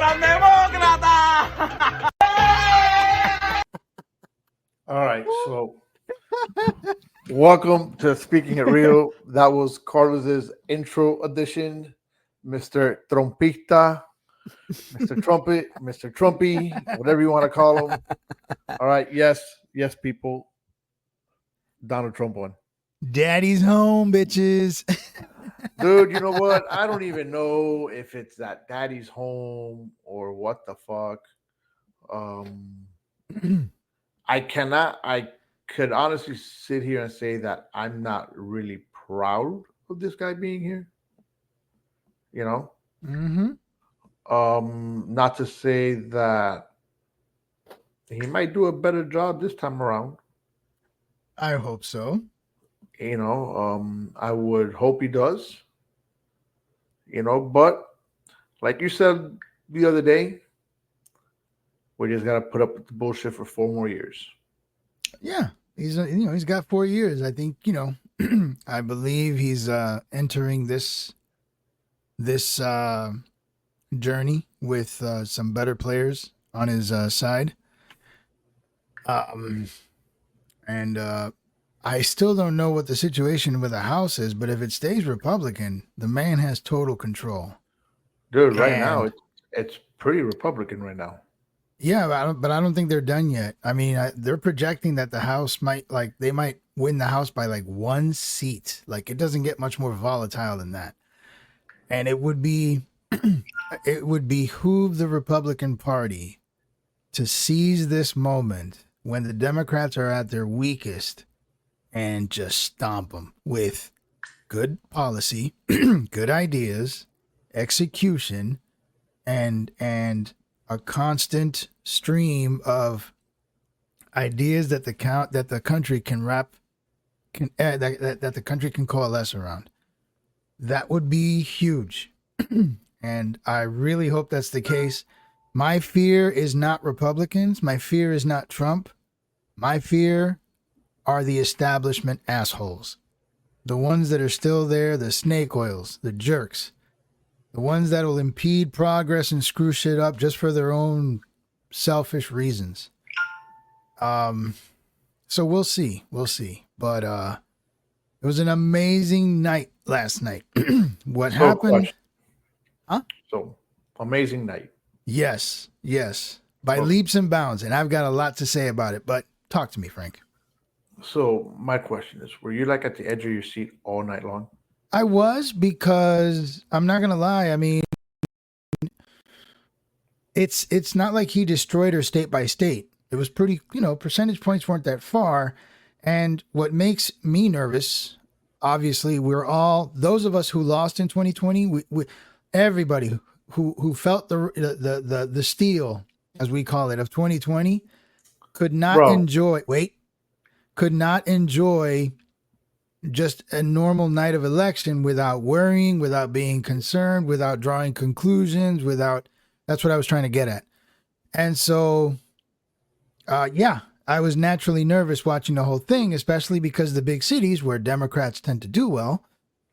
gran demócrata! All right, so welcome to Speaking It Real. That was Carlos's intro edition, Mr. Trompita, Mr. Trumpet, Mr. Trumpy, whatever you want to call him. All right, yes, people. Donald Trump won. Daddy's home, bitches. Dude, you know what? I don't even know if it's that daddy's home or what the fuck. I could honestly sit here and say that I'm not really proud of this guy being here. You know? Not to say that he might do a better job this time around. I hope so. You know, I would hope he does. You know, but like you said the other day, we just gotta put up with the bullshit for 4 more years. Yeah, he's got 4 years. I think I believe he's entering this journey with some better players on his side. And I still don't know what the situation with the House is, but if it stays Republican, the man has total control. Dude, right now it's pretty Republican right now. Yeah, but I don't think they're done yet. I mean, they're projecting that the House might win the House by like 1 seat. Like it doesn't get much more volatile than that. And it would behoove the Republican Party to seize this moment when the Democrats are at their weakest and just stomp them with good policy, good ideas, execution, and a constant stream of ideas that the country can that the country can coalesce around. That would be huge. And I really hope that's the case. My fear is not Republicans. My fear is not Trump. My fear are the establishment assholes. The ones that are still there, the snake oils, the jerks. The ones that will impede progress and screw shit up just for their own selfish reasons. So we'll see. But it was an amazing night last night. What happened? Huh? So amazing night. Yes. By leaps and bounds. And I've got a lot to say about it, but talk to me, Frank. So my question is, were you like at the edge of your seat all night long? I was, because I'm not going to lie. I mean, it's not like he destroyed her state by state. It was pretty, percentage points weren't that far. And what makes me nervous, obviously, we're all, those of us who lost in 2020, everybody who felt the steel, as we call it, of 2020 could not enjoy just a normal night of election without worrying, without being concerned, without drawing conclusions, that's what I was trying to get at. And so, I was naturally nervous watching the whole thing, especially because the big cities where Democrats tend to do well,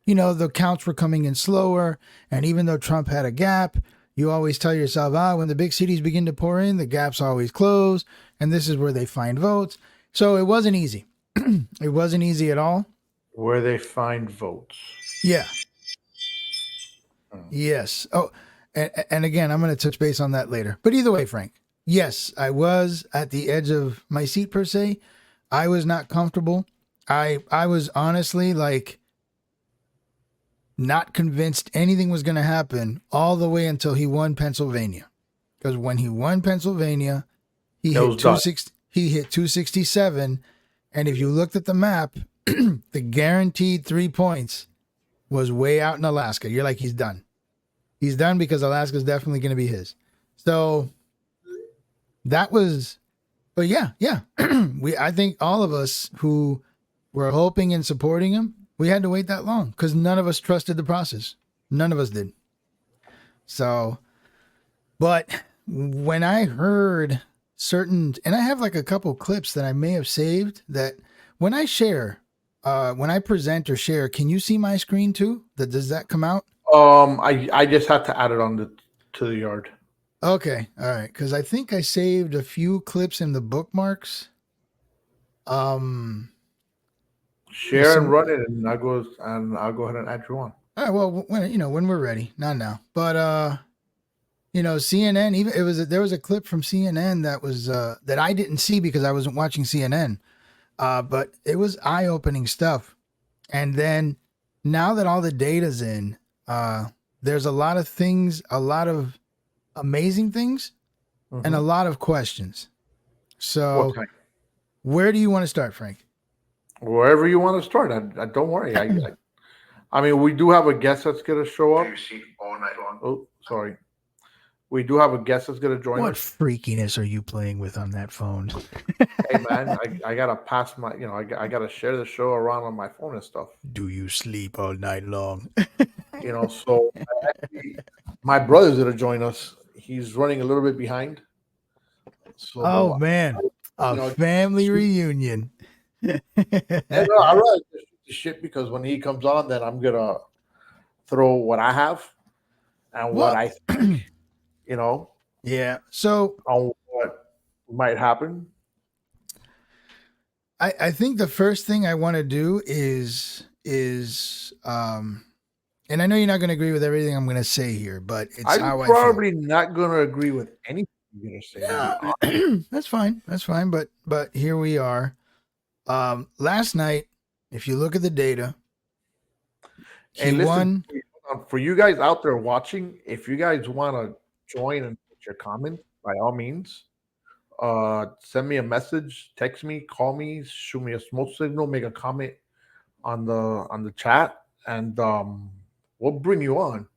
the counts were coming in slower. And even though Trump had a gap, you always tell yourself, when the big cities begin to pour in, the gaps always close. And this is where they find votes. So it wasn't easy. It wasn't easy at all. Where they find votes. Yeah. Yes. Oh, and again, I'm going to touch base on that later. But either way, Frank, yes, I was at the edge of my seat per se. I was not comfortable. I was honestly not convinced anything was going to happen all the way until he won Pennsylvania. Because when he won Pennsylvania, he hit 267. And if you looked at the map, the guaranteed 3 points was way out in Alaska. You're like, he's done. He's done because Alaska is definitely going to be his. So that was, but yeah. I think all of us who were hoping and supporting him, we had to wait that long because none of us trusted the process. None of us did. So, but when I heard and I have like a couple clips that I may have saved that when I share, when I present or share, can you see my screen too? Does that come out? I just had to add it on to the yard. Okay, all right, because I think I saved a few clips in the bookmarks. Um, there's Share and some. run it, and I'll go ahead and add you on. All right, well, when we're ready, not now, but CNN. Even there was a clip from CNN that was that I didn't see because I wasn't watching CNN. But it was eye-opening stuff. And then now that all the data's in, there's a lot of things, a lot of amazing things, and a lot of questions. What So, time? where do you want to start, Frank? Wherever you want to start. I don't worry. I mean, we do have a guest that's going to show up. all night long. Oh, sorry. We do have a guest that's going to join What us. freakiness are you playing with on that phone? Hey, man, I got to pass my, I got to share the show around on my phone and stuff. Do you sleep all night long? So my brother's going to join us. He's running a little bit behind. So, Oh man, a family reunion. I rather just shoot the shit because when he comes on, then I'm going to throw what I have and what I think, Yeah. So on what might happen. I think the first thing I want to do is and I know you're not going to agree with everything I'm going to say here, but it's how I'm probably not going to agree with anything you're going to say. I feel. That's fine. That's fine. But here we are. Last night, if you look at the data, he And listen, won. for you guys out there watching, if you guys want to join and put your comment, by all means, send me a message, text me, call me, shoot me a smoke signal, make a comment on the chat, and we'll bring you on.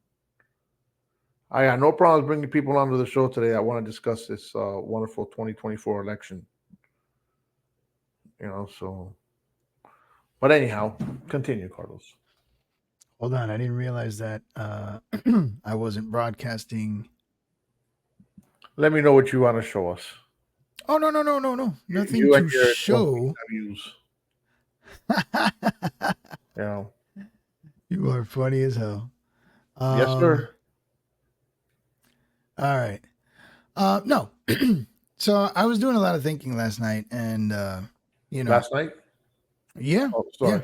I got no problems bringing people onto the show today that want to discuss this wonderful 2024 election. So. But anyhow, continue, Carlos. Hold on, I didn't realize that I wasn't broadcasting. Let me know what you want to show us. Oh no! Nothing to show. You are funny as hell. Yes, sir. All right. No. So I was doing a lot of thinking last night, and last night. Yeah. Oh, sorry.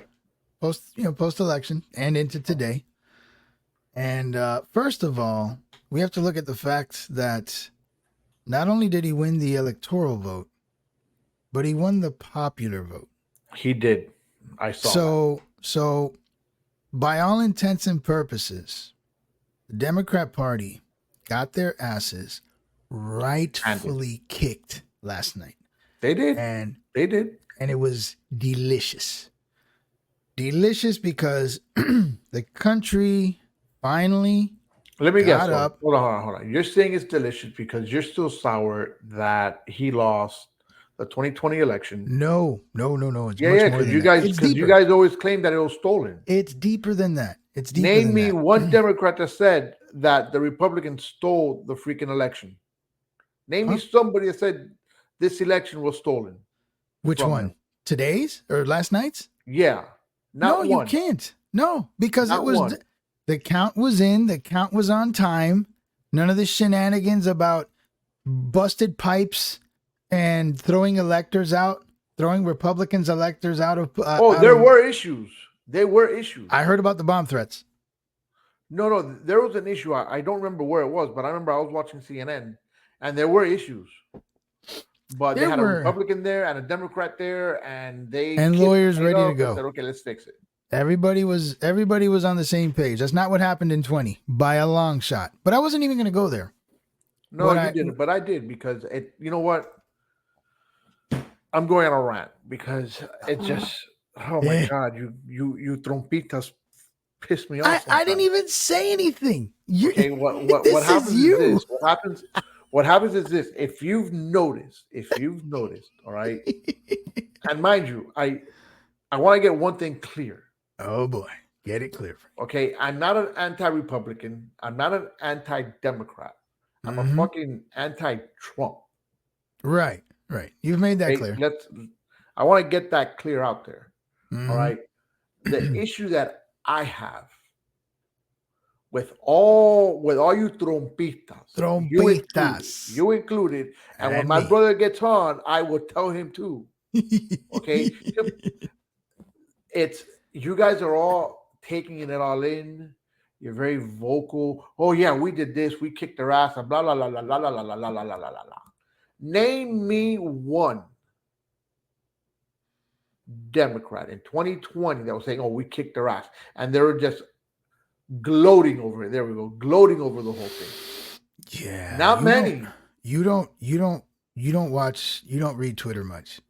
Yeah. Post election and into today. And first of all, we have to look at the fact that not only did he win the electoral vote, but he won the popular vote. He did. I saw. So by all intents and purposes, the Democrat Party got their asses rightfully kicked last night. They did. And it was delicious. Delicious because the country finally let me guess. up. Hold on. You're saying it's delicious because you're still sour that he lost the 2020 election. No. It's because you guys always claim that it was stolen. It's deeper than that. Name me one Democrat that said that the Republicans stole the freaking election. Name me somebody that said this election was stolen. Which one? Them. Today's or last night's? Yeah. Not one. You can't. No, because it was the count was in, the count was on time. None of the shenanigans about busted pipes and throwing Republicans electors out of there were issues. There were issues. I heard about the bomb threats. No, there was an issue. I don't remember where it was, but I remember I was watching CNN and there were issues. But they had a Republican there and a Democrat there, and lawyers ready to go. Said, okay, let's fix it. Everybody was on the same page. That's not what happened in 20 by a long shot. But I wasn't even going to go there. No, you didn't. But I did because it. You know what? I'm going on a rant because it just. Oh my God! You trompitas pissed me off. I didn't even say anything. Okay, what happens is this. What happens is this. If you've noticed, all right, and mind you, I want to get one thing clear. Oh boy, get it clear. Okay, I'm not an anti-Republican. I'm not an anti-Democrat. I'm a fucking anti-Trump. Right. You've made that clear. I want to get that clear out there. All right. The issue that I have with all you trompitas, Trompitas. you included, and when And my me. brother gets on, I will tell him too. Okay, it's you guys are all taking it all in. You're very vocal. Oh yeah, we did this. We kicked their ass. And blah blah blah blah blah blah blah blah blah blah blah blah. Name me one Democrat in 2020 that was saying, "Oh, we kicked their ass," and they were just gloating over it. There we go, gloating over the whole thing. Yeah. Not many. You don't read Twitter much.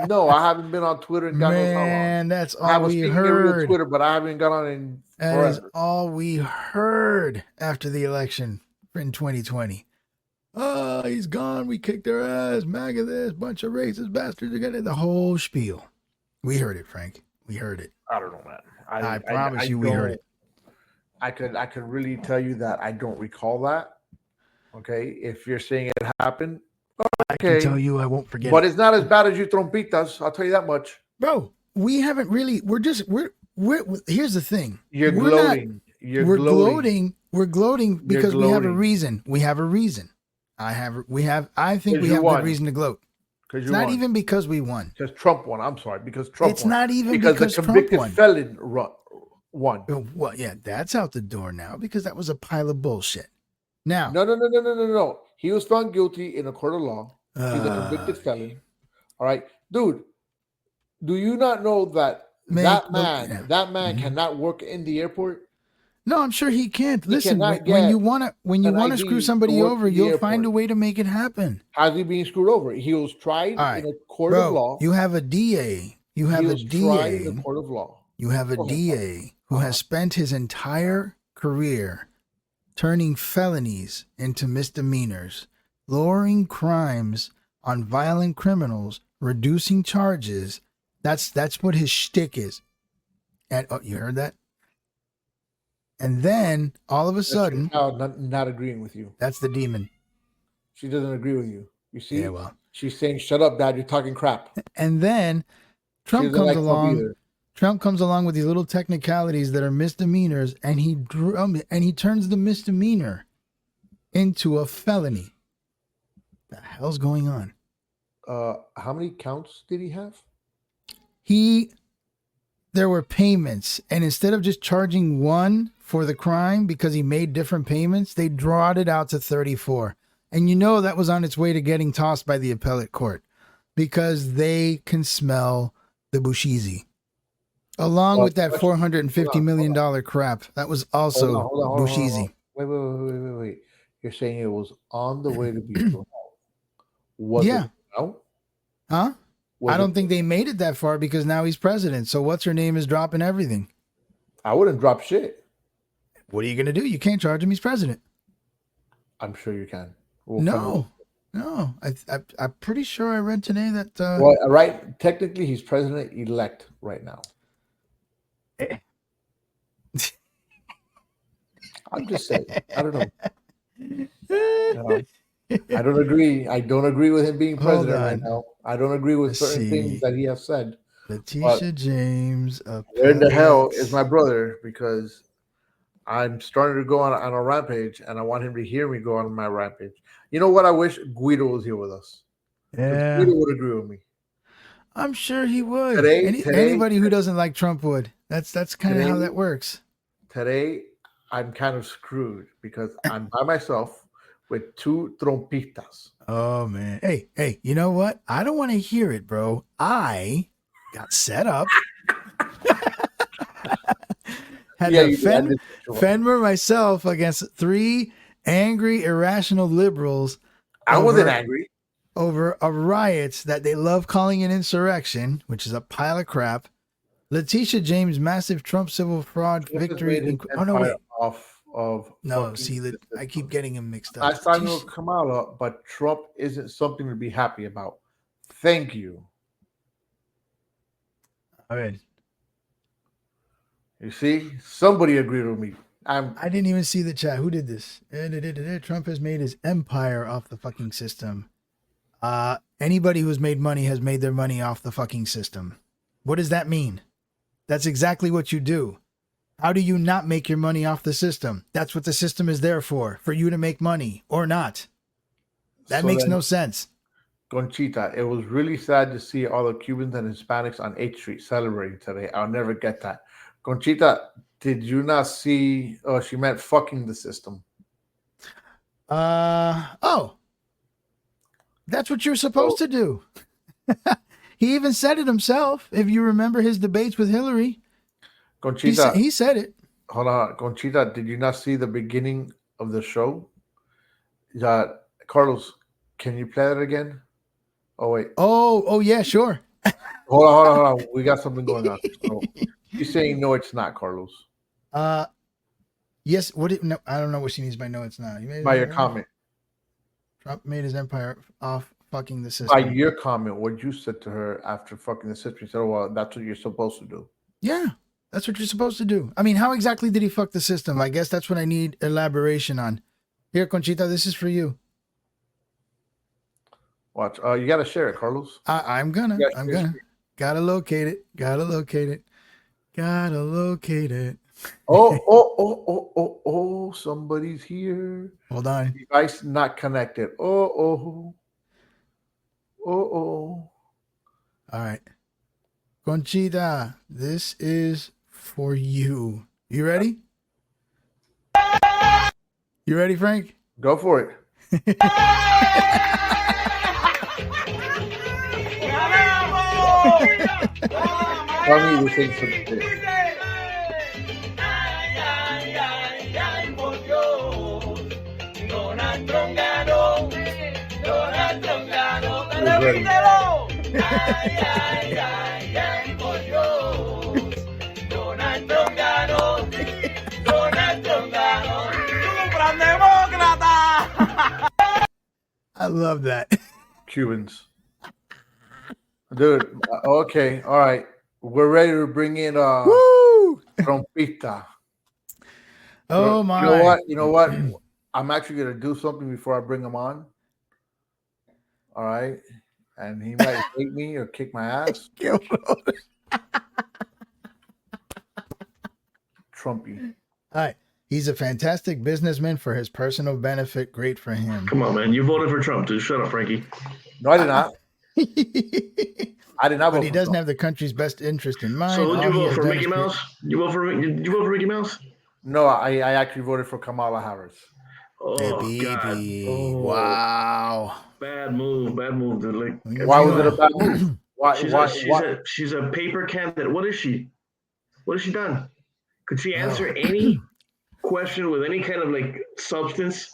No, I haven't been on Twitter in God knows how long. Man, that's I all was we speaking every heard. Twitter, but I haven't got on in That is forever. all we heard after the election in 2020. Oh, he's gone. We kicked their ass. MAGA this, bunch of racist bastards are getting the whole spiel. We heard it, Frank. We heard it. I don't know, man. I promise you we heard it. I could really tell you that I don't recall that. Okay, if you're saying it happened, I can tell you I won't forget but it. it's not as bad as you trompitas. I'll tell you that much. Bro, we haven't really, we're here's the thing. You're We're gloating. We're gloating. We're gloating because we have a gloating. reason. We have a reason. I think we 'Cause have you good won. reason to gloat. Because It's not even because we won. because Trump won. I'm sorry, because Trump It's won. not even because because the Trump convicted won. felon won. Well, yeah, that's out the door now because that was a pile of bullshit. Now, No. He was found guilty in a court of law. He's a convicted felon. All right, dude. Do you not know that that man cannot work in the airport? no, I'm sure he can't. Listen, cannot when get you want to ID screw to somebody work over, in the you'll find a airport. way to make it happen. How's he being screwed over? He was tried All right, in a court of bro, law. you have a DA. You have He a was tried in DA. a court of law. You have a Go ahead. DA who has spent his entire career turning felonies into misdemeanors, lowering crimes on violent criminals, reducing charges. That's what his shtick is. And oh, you heard that? And then all of a sudden, Not agreeing with you. that's the demon. She doesn't agree with you. You see? Yeah, well. She's saying, "Shut up, Dad. You're talking crap." And then She Trump doesn't comes like Trump along. either. Trump comes along with these little technicalities that are misdemeanors, and he turns the misdemeanor into a felony. The hell's going on? How many counts did he have? There were payments, and instead of just charging one for the crime because he made different payments, they drawed it out to 34. And you know that was on its way to getting tossed by the appellate court because they can smell the Bushizi. Along with that $450 million crap, that was also Hold on. Bushizi. Wait. You're saying it was on the way to be thrown out. Was Yeah. it out? Huh? Was I don't it- think they made it that far because now he's president. So what's her name is dropping everything. I wouldn't drop shit. What are you going to do? You can't charge him. He's president. I'm sure you can. We'll find No. I'm pretty sure I read today that. out. Well, right. Technically, he's president elect right now. I'm just saying. I don't know. I don't agree. I don't agree with him being Hold president right on. now. I don't agree with Let's certain see. things that he has said. Letitia James. Where in the hell appellate. is my brother? Because I'm starting to go on a rampage, and I want him to hear me go on my rampage. You know what? I wish Guido was here with us. 'Cause Yeah, Guido would agree with me. I'm sure he would. Today- Anybody who doesn't like Trump would. That's kind of how Today- that works. Today, I'm kind of screwed because I'm by myself with two trompitas. Oh man. Hey, you know what? I don't want to hear it, bro. I got set up. Had to you did. fend for myself against three angry, irrational liberals I wasn't over- angry. over a riot that they love calling an insurrection, which is a pile of crap. Letitia James' massive Trump civil fraud Trump has victory. made his Oh no, wait. empire off of No, fucking see, the I keep system. getting him mixed up. I signed with Kamala, but Trump isn't something to be happy about. Thank you. All right. You see, somebody agreed with me. I didn't even see the chat. Who did this? Trump has made his empire off the fucking system. Anybody who's made money has made their money off the fucking system. What does that mean? That's exactly what you do. How do you not make your money off the system? That's what the system is there for you to make money or not. That So makes then, no sense. Conchita, it was really sad to see all the Cubans and Hispanics on 8th Street celebrating today. I'll never get that. Conchita, did you not see? Oh, she meant fucking the system. Oh, that's what you're supposed to do. He even said it himself. If you remember his debates with Hillary, Conchita, he said it. hold on. Conchita, did you not see the beginning of the show? Carlos, can you play that again? Oh, wait. Oh, yeah, sure. Hold on. We got something going on. So, she's saying no, it's not, Carlos. Yes. No, I don't know what she means by no, it's not. By your comment. Trump made his empire off fucking the system. By your comment, what you said to her after fucking the system, you said, oh, well, that's what you're supposed to do. Yeah, that's what you're supposed to do. I mean, how exactly did he fuck the system? I guess that's what I need elaboration on. Here, Conchita, this is for you. Watch. You got to share it, Carlos. I'm gonna. Gotta locate it. Oh, somebody's here. Hold on. Device not connected. Oh. All right. Conchita, this is for you. You ready? You ready, Frank? Go for it. Tell me the thing for the I love that. Cubans. Dude, okay, all right. We're ready to bring in Woo! Trompita. Oh my. You know what? I'm actually gonna do something before I bring him on. All right. And he might hate me or kick my ass. Trumpy. All right. He's a fantastic businessman for his personal benefit. Great for him. Come on, man. You voted for Trump, dude. Shut up, Frankie. No, I did not. I did not vote But he for doesn't Trump. have the country's best interest in mind. So who'd you All he vote has for? done Mickey is Mouse? Did you vote for Mickey Mouse? No, I actually voted for Kamala Harris. Oh, God. baby. Oh, Wow. Bad move, dude. Like, Why was it a bad move? Why? she's a paper candidate. What is she? What has she done? Could she answer any question with any kind of like substance?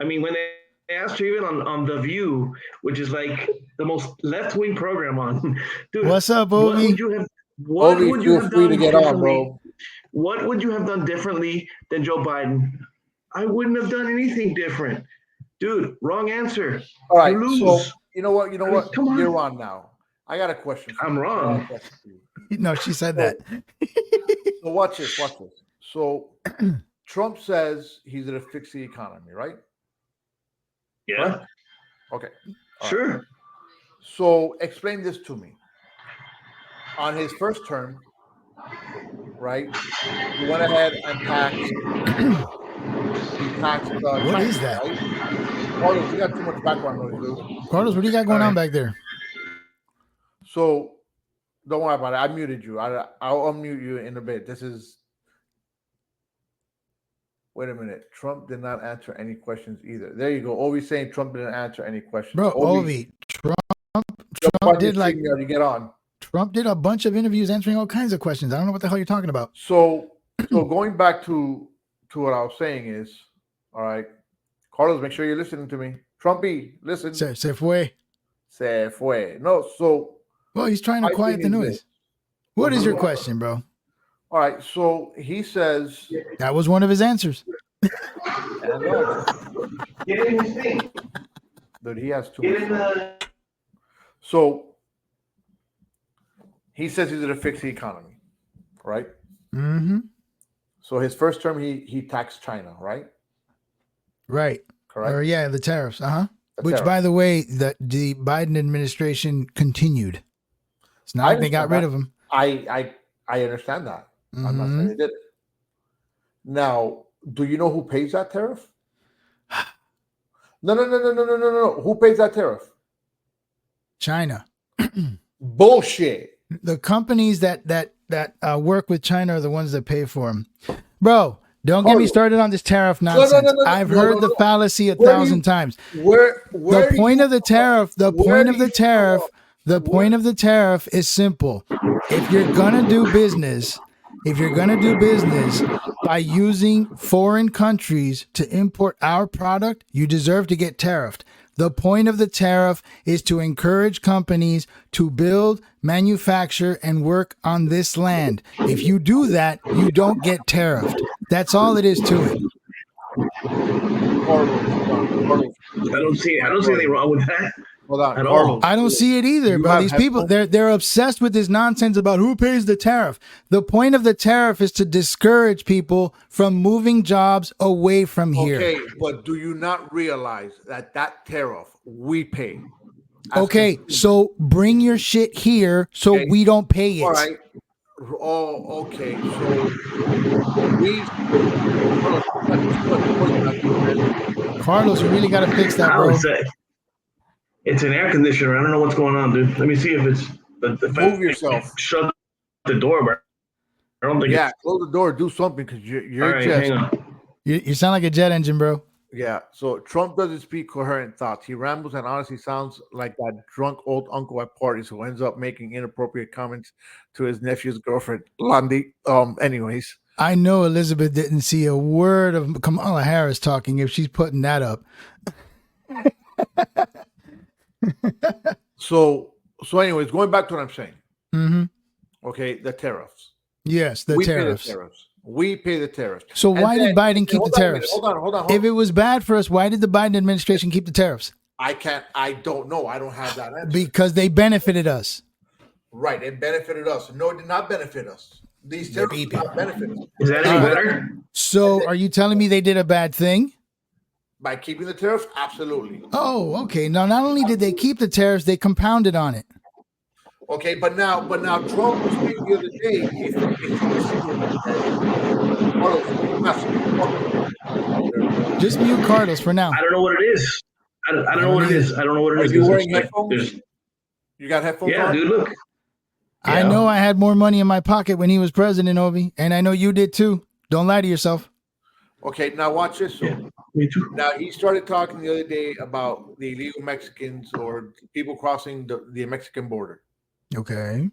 I mean, when they asked her even on The View, which is like the most left-wing program on, dude. What's up, What Ovi? would you have? What Ovi, would you feel have free done to get on, differently? bro. What would you have done differently than Joe Biden? I wouldn't have done anything different, dude. Wrong answer. All right. You So lose. you know what? Come on. You're on now. I got a question. I'm wrong. No, she said that. So watch this. So Trump says he's going to fix the economy, right? Yeah, Right? Okay. All right. sure. So explain this to me. On his first term, right? He went ahead and taxed. What is that? Right? Carlos, you got too much background noise, dude. Carlos, what do you got going on back there? So don't worry about it. I muted you. I'll unmute you in a bit. This is. Wait a minute. Trump did not answer any questions either. There you go. Ovi's saying Trump didn't answer any questions. Bro, Ovi, Trump did like you get on. Trump did a bunch of interviews answering all kinds of questions. I don't know what the hell you're talking about. So going back to what I was saying is, all right, Carlos, make sure you're listening to me. Trumpy, listen. Se fue. Se fue. No, so. Well, he's trying to My quiet thing the is noise. this. What is your question, bro? All right, so he says. That was one of his answers. Get in his thing. Dude, he has too Get in much. the. So he says he's going to fix the economy, right? Mm-hmm. So his first term, he taxed China, right? Right. Correct. Or yeah, the tariffs. Uh-huh. The Which, tariff. by the way, the Biden administration continued. It's not like they got rid of them. I understand that. I'm not saying they did it. Now, do you know who pays that tariff? No. Who pays that tariff? China. Bullshit. The companies that work with China are the ones that pay for them. Bro, don't get me started on this tariff nonsense. I've heard the fallacy 1,000 times. The point of the tariff is simple. If you're gonna do business by using foreign countries to import our product, you deserve to get tariffed. The point of the tariff is to encourage companies to build, manufacture, and work on this land. If you do that, you don't get tariffed. That's all it is to it. I don't see anything wrong with that. Hold on, At Carlos. all. I don't see it either, bro. These people, they're obsessed with this nonsense about who pays the tariff. The point of the tariff is to discourage people from moving jobs away from here. Okay, but do you not realize that tariff we pay? Okay, so bring your shit here so Okay. we don't pay it. All right. Oh, okay. So Carlos, you really got to fix that, I bro. would say it's an air conditioner. I don't know what's going on, dude. Let me see if it's the Move yourself. Shut the door, bro. I don't think. Yeah, close the door. Do something because All you're right, just. hang on. You sound like a jet engine, bro. Yeah. So Trump doesn't speak coherent thoughts. He rambles and honestly sounds like that drunk old uncle at parties who ends up making inappropriate comments to his nephew's girlfriend, Blondie. Anyways. I know Elizabeth didn't see a word of Kamala Harris talking if she's putting that up. So anyways, going back to what I'm saying. Mm-hmm. Okay, the tariffs. Yes, We tariffs. pay the tariffs. We pay the tariffs. So And why did then- Biden keep the hold on a minute, tariffs? Hold on. If it was bad for us, why did the Biden administration keep the tariffs? I don't know. I don't have that answer. Because they benefited us. Right, it benefited us. No, it did not benefit us. These tariffs did not benefit us. Is that any better? So are you telling me they did a bad thing? By keeping the tariffs, absolutely. Oh, okay. Now, not only did they keep the tariffs, they compounded on it. Okay, but now Trump was speaking the other day. If Just mute Carlos for now. I don't know what it is. I don't know what it is. I don't know what it Are is. you wearing There's- headphones? You got headphones Yeah, on? dude. Look. I Yeah. know I had more money in my pocket when he was president, Ovi, and I know you did too. Don't lie to yourself. Okay, now watch this. So, Yeah, me too. now he started talking the other day about the illegal Mexicans or people crossing the Mexican border. Okay.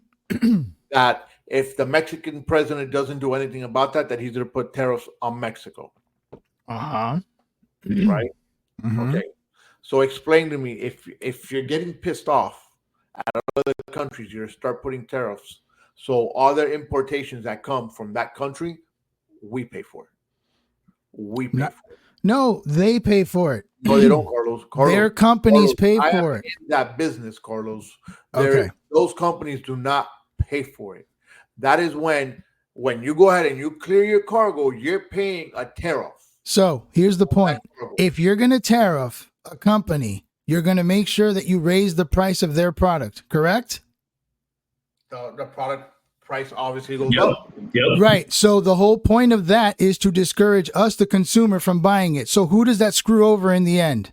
That if the Mexican president doesn't do anything about that he's going to put tariffs on Mexico. Uh-huh. Right? Mhm. Okay. So explain to me if you're getting pissed off at other countries, you're going to start putting tariffs. So all their importations that come from that country, we pay for it. We pay No. for it. No, they pay for it. No, they don't, Carlos. Their companies Carlos, pay I am for it. in that business, Carlos. Okay. Those companies do not pay for it. That is when you go ahead and you clear your cargo, you're paying a tariff. So here's the point. If you're going to tariff a company, you're going to make sure that you raise the price of their product, correct? The product price obviously goes Yep. up. Yep. Right. So the whole point of that is to discourage us, the consumer, from buying it. So who does that screw over in the end?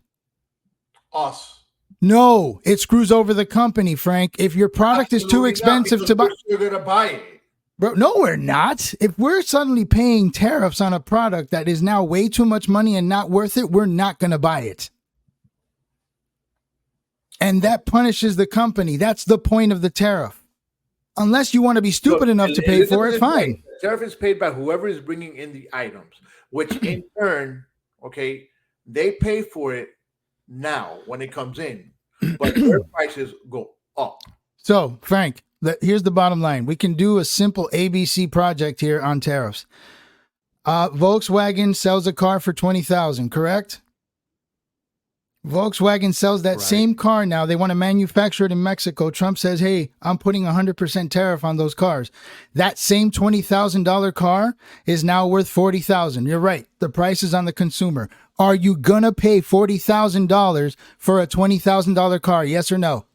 Us. No, it screws over the company, Frank. If your product is too Absolutely not, expensive to buy, because you're going to buy it. bro, no, we're not. If we're suddenly paying tariffs on a product that is now way too much money and not worth it, we're not going to buy it. And that punishes the company. That's the point of the tariff. Unless you want to be stupid Look, enough to and pay listen for to it, this, fine. right? The tariff is paid by whoever is bringing in the items, which in turn, okay, they pay for it now when it comes in, but their prices go up. So, Frank, here's the bottom line. We can do a simple ABC project here on tariffs. Volkswagen sells a car for $20,000, correct? Volkswagen sells that Right. same car now. They want to manufacture it in Mexico. Trump says, hey, I'm putting 100% tariff on those cars. That same $20,000 car is now worth $40,000. You're right. The price is on the consumer. Are you going to pay $40,000 for a $20,000 car? Yes or no?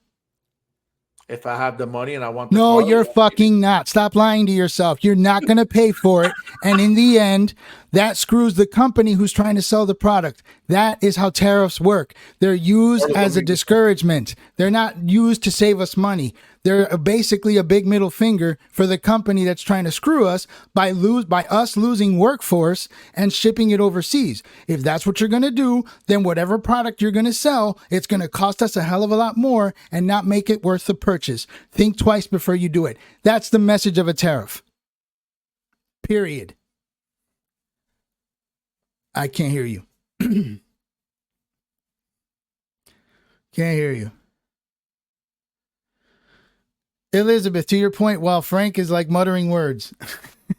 If I have the money and I want the No, car, you're fucking not. Stop lying to yourself. You're not going to pay for it. And in the end, that screws the company who's trying to sell the product. That is how tariffs work. They're used as a discouragement. They're not used to save us money. They're basically a big middle finger for the company that's trying to screw us by us losing workforce and shipping it overseas. If that's what you're going to do, then whatever product you're going to sell, it's going to cost us a hell of a lot more and not make it worth the purchase. Think twice before you do it. That's the message of a tariff. Period. I can't hear you. Can't hear you. Elizabeth, to your point, while Frank is like muttering words,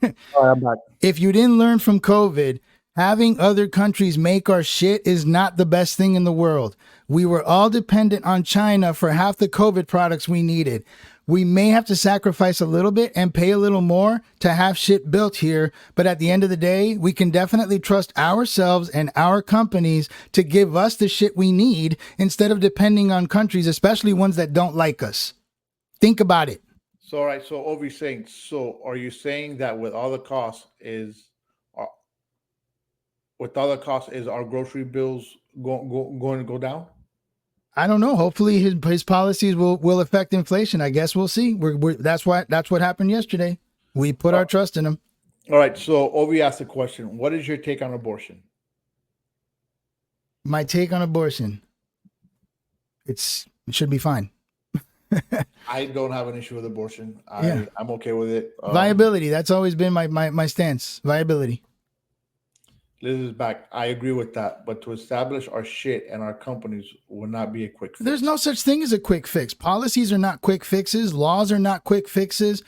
I'm back. if you didn't learn from COVID, having other countries make our shit is not the best thing in the world. We were all dependent on China for half the COVID products we needed. We may have to sacrifice a little bit and pay a little more to have shit built here, but at the end of the day, we can definitely trust ourselves and our companies to give us the shit we need instead of depending on countries, especially ones that don't like us. Think about it. So, all right. So, Ovi's saying, so are you saying that with all the costs is our grocery bills going to go down? I don't know. Hopefully his policies will affect inflation. I guess we'll see. That's what happened yesterday. We put our trust in him. All right. So, Ovi asked the question, what is your take on abortion? My take on abortion. It should be fine. I don't have an issue with abortion. Yeah. I'm okay with it. Viability. That's always been my stance. Viability. Liz is back. I agree with that. But to establish our shit and our companies will not be a quick fix. There's no such thing as a quick fix. Policies are not quick fixes. Laws are not quick fixes.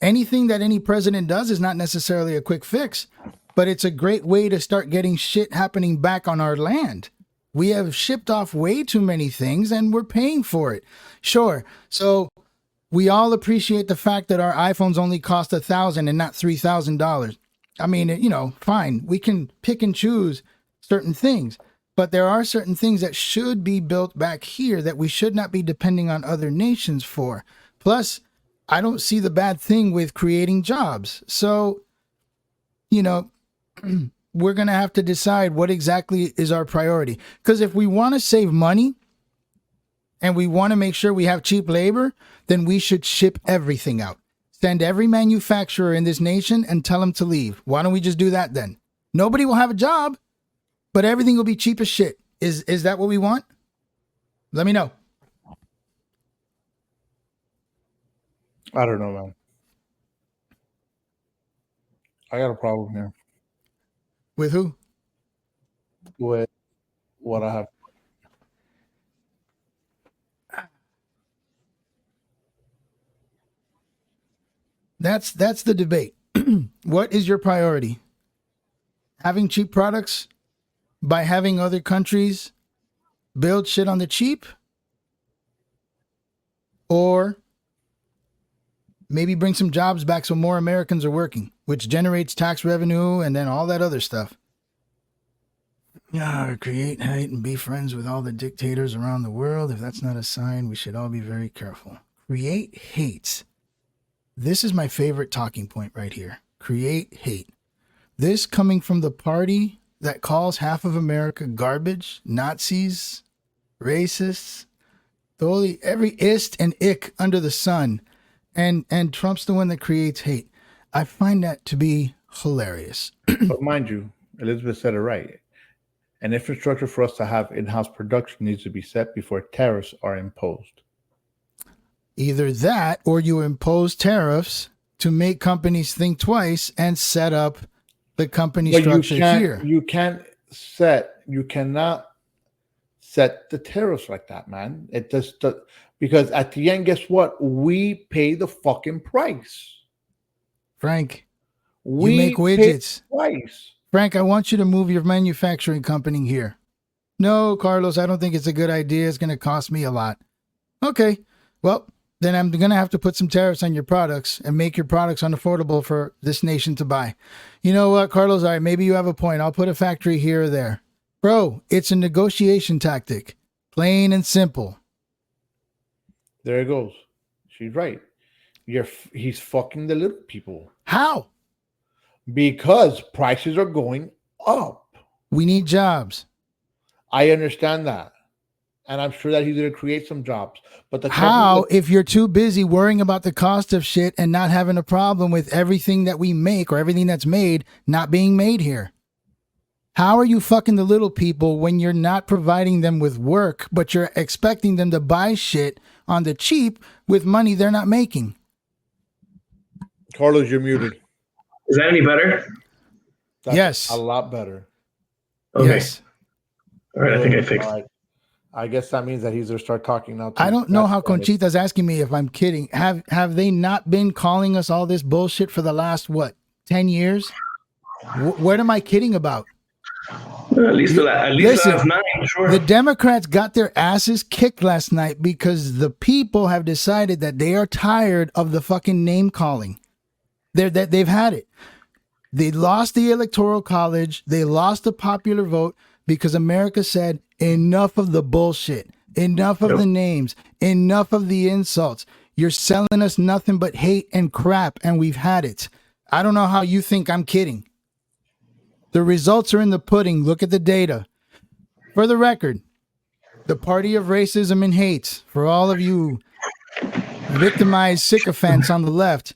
Anything that any president does is not necessarily a quick fix, but it's a great way to start getting shit happening back on our land. We have shipped off way too many things and we're paying for it. Sure. So we all appreciate the fact that our iPhones only cost $1,000 and not $3,000. I mean, fine. We can pick and choose certain things, but there are certain things that should be built back here that we should not be depending on other nations for. Plus, I don't see the bad thing with creating jobs. So, we're going to have to decide what exactly is our priority. Because if we want to save money and we want to make sure we have cheap labor, then we should ship everything out. Send every manufacturer in this nation and tell them to leave. Why don't we just do that then? Nobody will have a job, but everything will be cheap as shit. Is that what we want? Let me know. I don't know, man. I got a problem here. With who? With what I have. That's the debate. What is your priority? Having cheap products by having other countries build shit on the cheap? Or maybe bring some jobs back so more Americans are working, which generates tax revenue and then all that other stuff. Yeah, create hate and be friends with all the dictators around the world. If that's not a sign, we should all be very careful. Create hate. This is my favorite talking point right here. Create hate. This coming from the party that calls half of America garbage, Nazis, racists, totally every ist and ick under the sun. And Trump's the one that creates hate. I find that to be hilarious. But mind you, Elizabeth said it right. An infrastructure for us to have in-house production needs to be set before tariffs are imposed. Either that or you impose tariffs to make companies think twice and set up the company structure here. You cannot set the tariffs like that, man. It just because at the end, guess what? We pay the fucking price. Frank, you make widgets. Twice. Frank, I want you to move your manufacturing company here. No, Carlos, I don't think it's a good idea. It's going to cost me a lot. Okay, well, then I'm going to have to put some tariffs on your products and make your products unaffordable for this nation to buy. You know what, Carlos? All right, maybe you have a point. I'll put a factory here or there. Bro, it's a negotiation tactic. Plain and simple. There it goes. She's right. He's fucking the little people How? because prices are going up. We need jobs. I understand that. And I'm sure that he's going to create some jobs. But the How, company if you're too busy worrying about the cost of shit and not having a problem with everything that we make or everything that's made not being made here? How are you fucking the little people when you're not providing them with work, but you're expecting them to buy shit on the cheap with money they're not making? Carlos, you're muted. Is that any better? That's Yes. a lot better. Okay. Yes. All right, I think I fixed All it. right. I guess that means that he's going to start talking now. Too. I don't know That's how funny. Conchita's asking me if I'm kidding. Have they not been calling us all this bullshit for the last, 10 years? What am I kidding about? At least the last Listen, 9, sure. The Democrats got their asses kicked last night because the people have decided that they are tired of the fucking name calling. They've had it. They lost the Electoral College. They lost the popular vote because America said, enough of the bullshit, enough of the names, enough of the insults. You're selling us nothing but hate and crap, and we've had it. I don't know how you think I'm kidding. The results are in the pudding. Look at the data. For the record, the party of racism and hate, for all of you victimized sycophants on the left,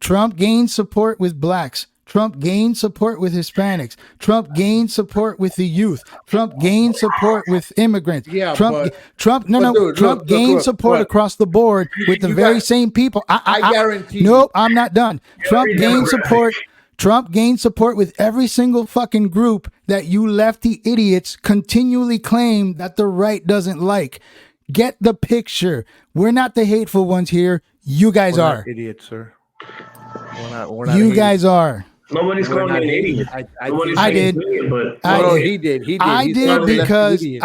Trump gained support with blacks. Trump gained support with Hispanics. Trump gained support with the youth. Trump gained support with immigrants. Yeah, Trump dude, gained look, support across the board with the very same people. I guarantee you. Nope, I'm not done. Trump Very gained demographic. support. Trump gained support with every single fucking group that you lefty idiots continually claim that the right doesn't like. Get the picture. We're not the hateful ones here. You guys We're are. not idiots, sir. We're not You idiots. guys are. Nobody's We're calling not you an idiots. idiot. I Nobody's I saying did. an idiot, but I No, did. he did. He did. I He's did calling lefties because idiots.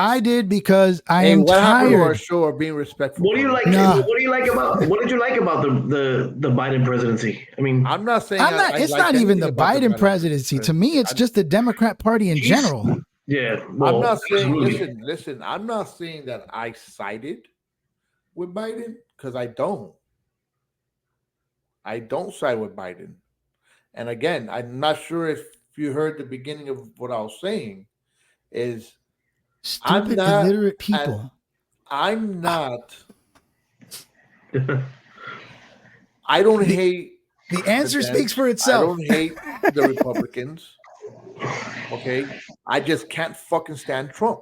I Hey, am what happened to our tired. show of being respectful? what do you like? Nah. What do you like about? What did you like about the Biden presidency? I mean, I'm not saying I'm not. I It's like not even anything the about Biden presidency. To me, it's just the Democrat Party in general. yeah. Well, I'm not saying. absolutely. Listen. I'm not saying that I sided with Biden because I don't. I don't side with Biden. And again, I'm not sure if you heard the beginning of what I was saying. Is Stupid, not- illiterate people. I'm not. I don't hate. The answer the speaks Dems. for I itself. don't hate the Republicans. Okay, I just can't fucking stand Trump.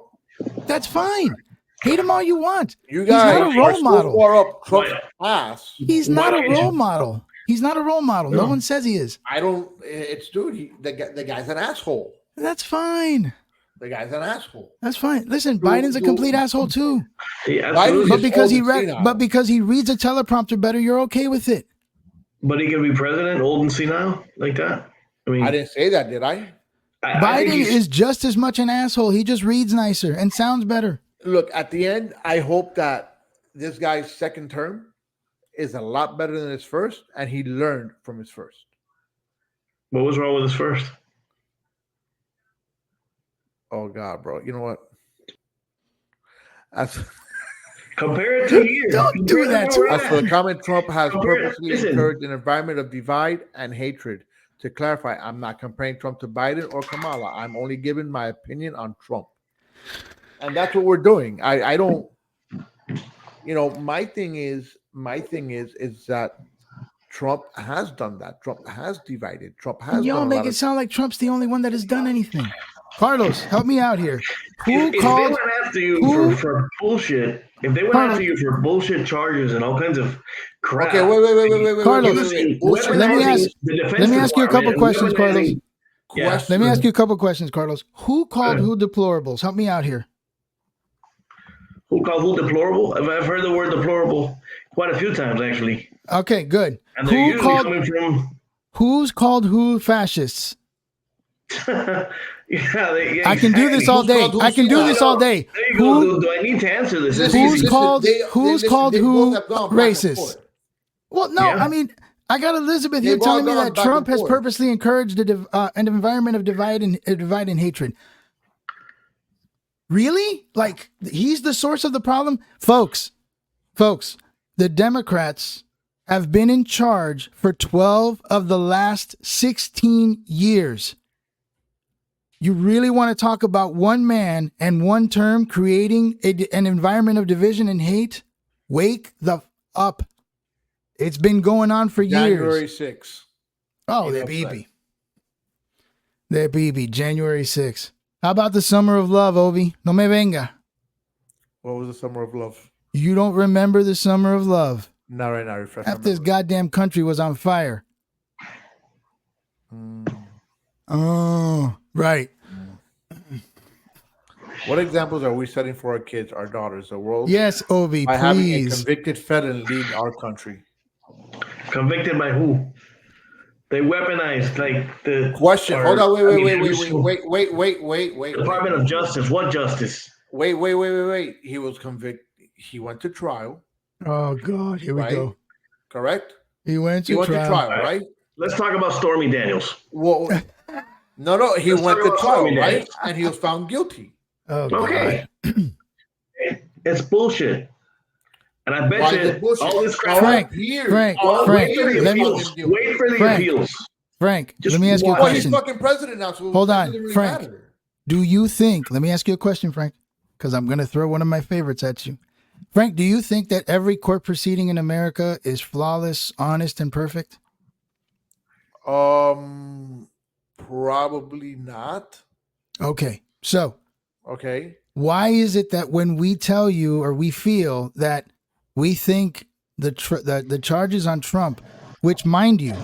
That's fine. Hate him all you want. You He's not guys a role are so model. far up Trump's ass. He's not a Why can't role you- model. He's not a role model. No one says he is. I don't. It's dude. The guy's an asshole. That's fine. The guy's an asshole. That's fine. Listen, Biden's a complete asshole too. Yeah, Biden absolutely. But is because he old and senile. because he reads a teleprompter better, you're okay with it. But he can be president, old and senile, like that. I mean, I didn't say that, did I? I think Biden he's- is just as much an asshole. He just reads nicer and sounds better. Look, at the end, I hope that this guy's second term is a lot better than his first, and he learned from his first. What was wrong with his first? Oh God, bro! You know what? As Compare it to here. Don't do Compare that it to where as we're for at. the comment, Trump has purposely Listen. encouraged an environment of divide and hatred. To clarify, I'm not comparing Trump to Biden or Kamala. I'm only giving my opinion on Trump, and that's what we're doing. I don't. You know, my thing is that Trump has done that. Trump has divided. Trump has. Y'all done a make lot it of- sound like Trump's the only one that has done anything. Carlos, help me out here. Who If they called? went after you who- for bullshit, if they went Carlos. after you for bullshit charges and all kinds of crap, Okay, wait. Carlos, Bullshit let me charges. ask- let me ask you a couple questions, Carlos. Yeah. Let me ask you a couple questions, Carlos. Who called Good. who deplorables? Help me out here. Who called who deplorable? I've heard the word deplorable quite a few times actually, Okay, good. and they're Who usually called? coming from. Who's called who fascists? Yeah, I can do this all day. called I can do this all day. There you go. Who? Do I need to answer this? It's Who's easy. called- who's called they who both have gone back and racist? forth. Well, no. Yeah. I mean, I got Elizabeth here They've all telling me gone that back Trump and has forth. purposely encouraged an environment of divide and hatred. Really? Like he's the source of the problem, folks. Folks, the Democrats have been in charge for 12 of the last 16 years. You really want to talk about one man and one term creating an environment of division and hate? Wake the up. It's been going on for January years. 6th. Oh, the BB. The BB, January 6th. How about the Summer of Love, Ovi? No me venga. What was the Summer of Love? You don't remember the Summer of Love? Not right now. Refresh. my Half this memory. goddamn country was on fire. Oh, right. What examples are we setting for our kids, our daughters, the world? Yes, Ovi, By having a please. convicted felon lead our country. Convicted by who? They weaponized like the Question. Hold on. Wait. Department of Justice. What justice? Wait. He was convicted. He went to trial. Oh, God, here Right? we go. Correct? He went He to went to trial. trial, right? Let's talk about Stormy Daniels. Well, no. He Let's went talk to about trial, Stormy right? Daniels. And he was found guilty. Oh, Okay. It's bullshit. And I bet Why you is it bullshit? all this crap. Frank, Years. Frank, All Frank, wait for the let me- appeals. Wait for the Frank. appeals. Frank, Just let me ask you a watch. Well, he's question. fucking president now. So Hold it on, doesn't really Frank. matter. Do you think, let me ask you a question, Frank, because I'm going to throw one of my favorites at you. Frank, do you think that every court proceeding in America is flawless, honest, and perfect? Probably not. Okay. So Okay. why is it that when we tell you or we feel that we think the charges on Trump, which, mind you,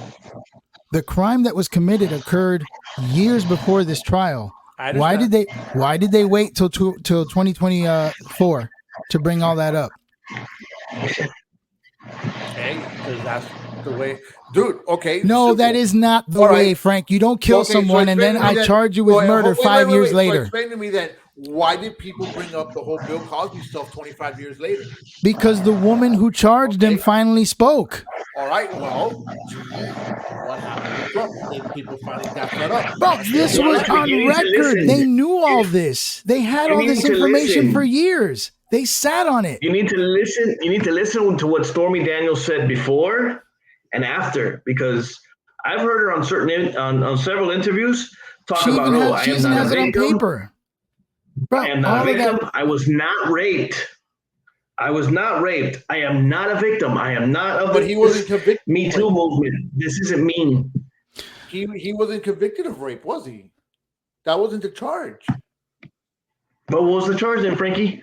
the crime that was committed occurred years before this trial. I Why understand. did they wait till 2024 to bring all that up? Okay, because that's the way, dude. Okay. No, simple. that is not the All right. way, Frank. You don't kill Okay, so someone and explain then to me I then- charge you with Wait, murder wait, 5 wait, years So later. explain to me then, why did people bring up the whole Bill Cosby stuff 25 years later? Because the woman who charged him Okay. finally spoke. All right. Well, what happened to Trump? Then people finally got fed up. Bro, this You was need to on record. listen. They knew all this. They had You all need this to information listen. for years. They sat on it. You need to listen. You need to listen to what Stormy Daniels said before and after, because I've heard her on on several interviews talk She about, even oh, has, I she am even not has a it on victim. paper. Bro, I am not all a of victim. that. I was not raped. I was not raped. I am not a victim. I am not of But he wasn't convicted. Me Too movement. This isn't me. He wasn't convicted of rape, was he? That wasn't the charge. But what was the charge then, Frankie?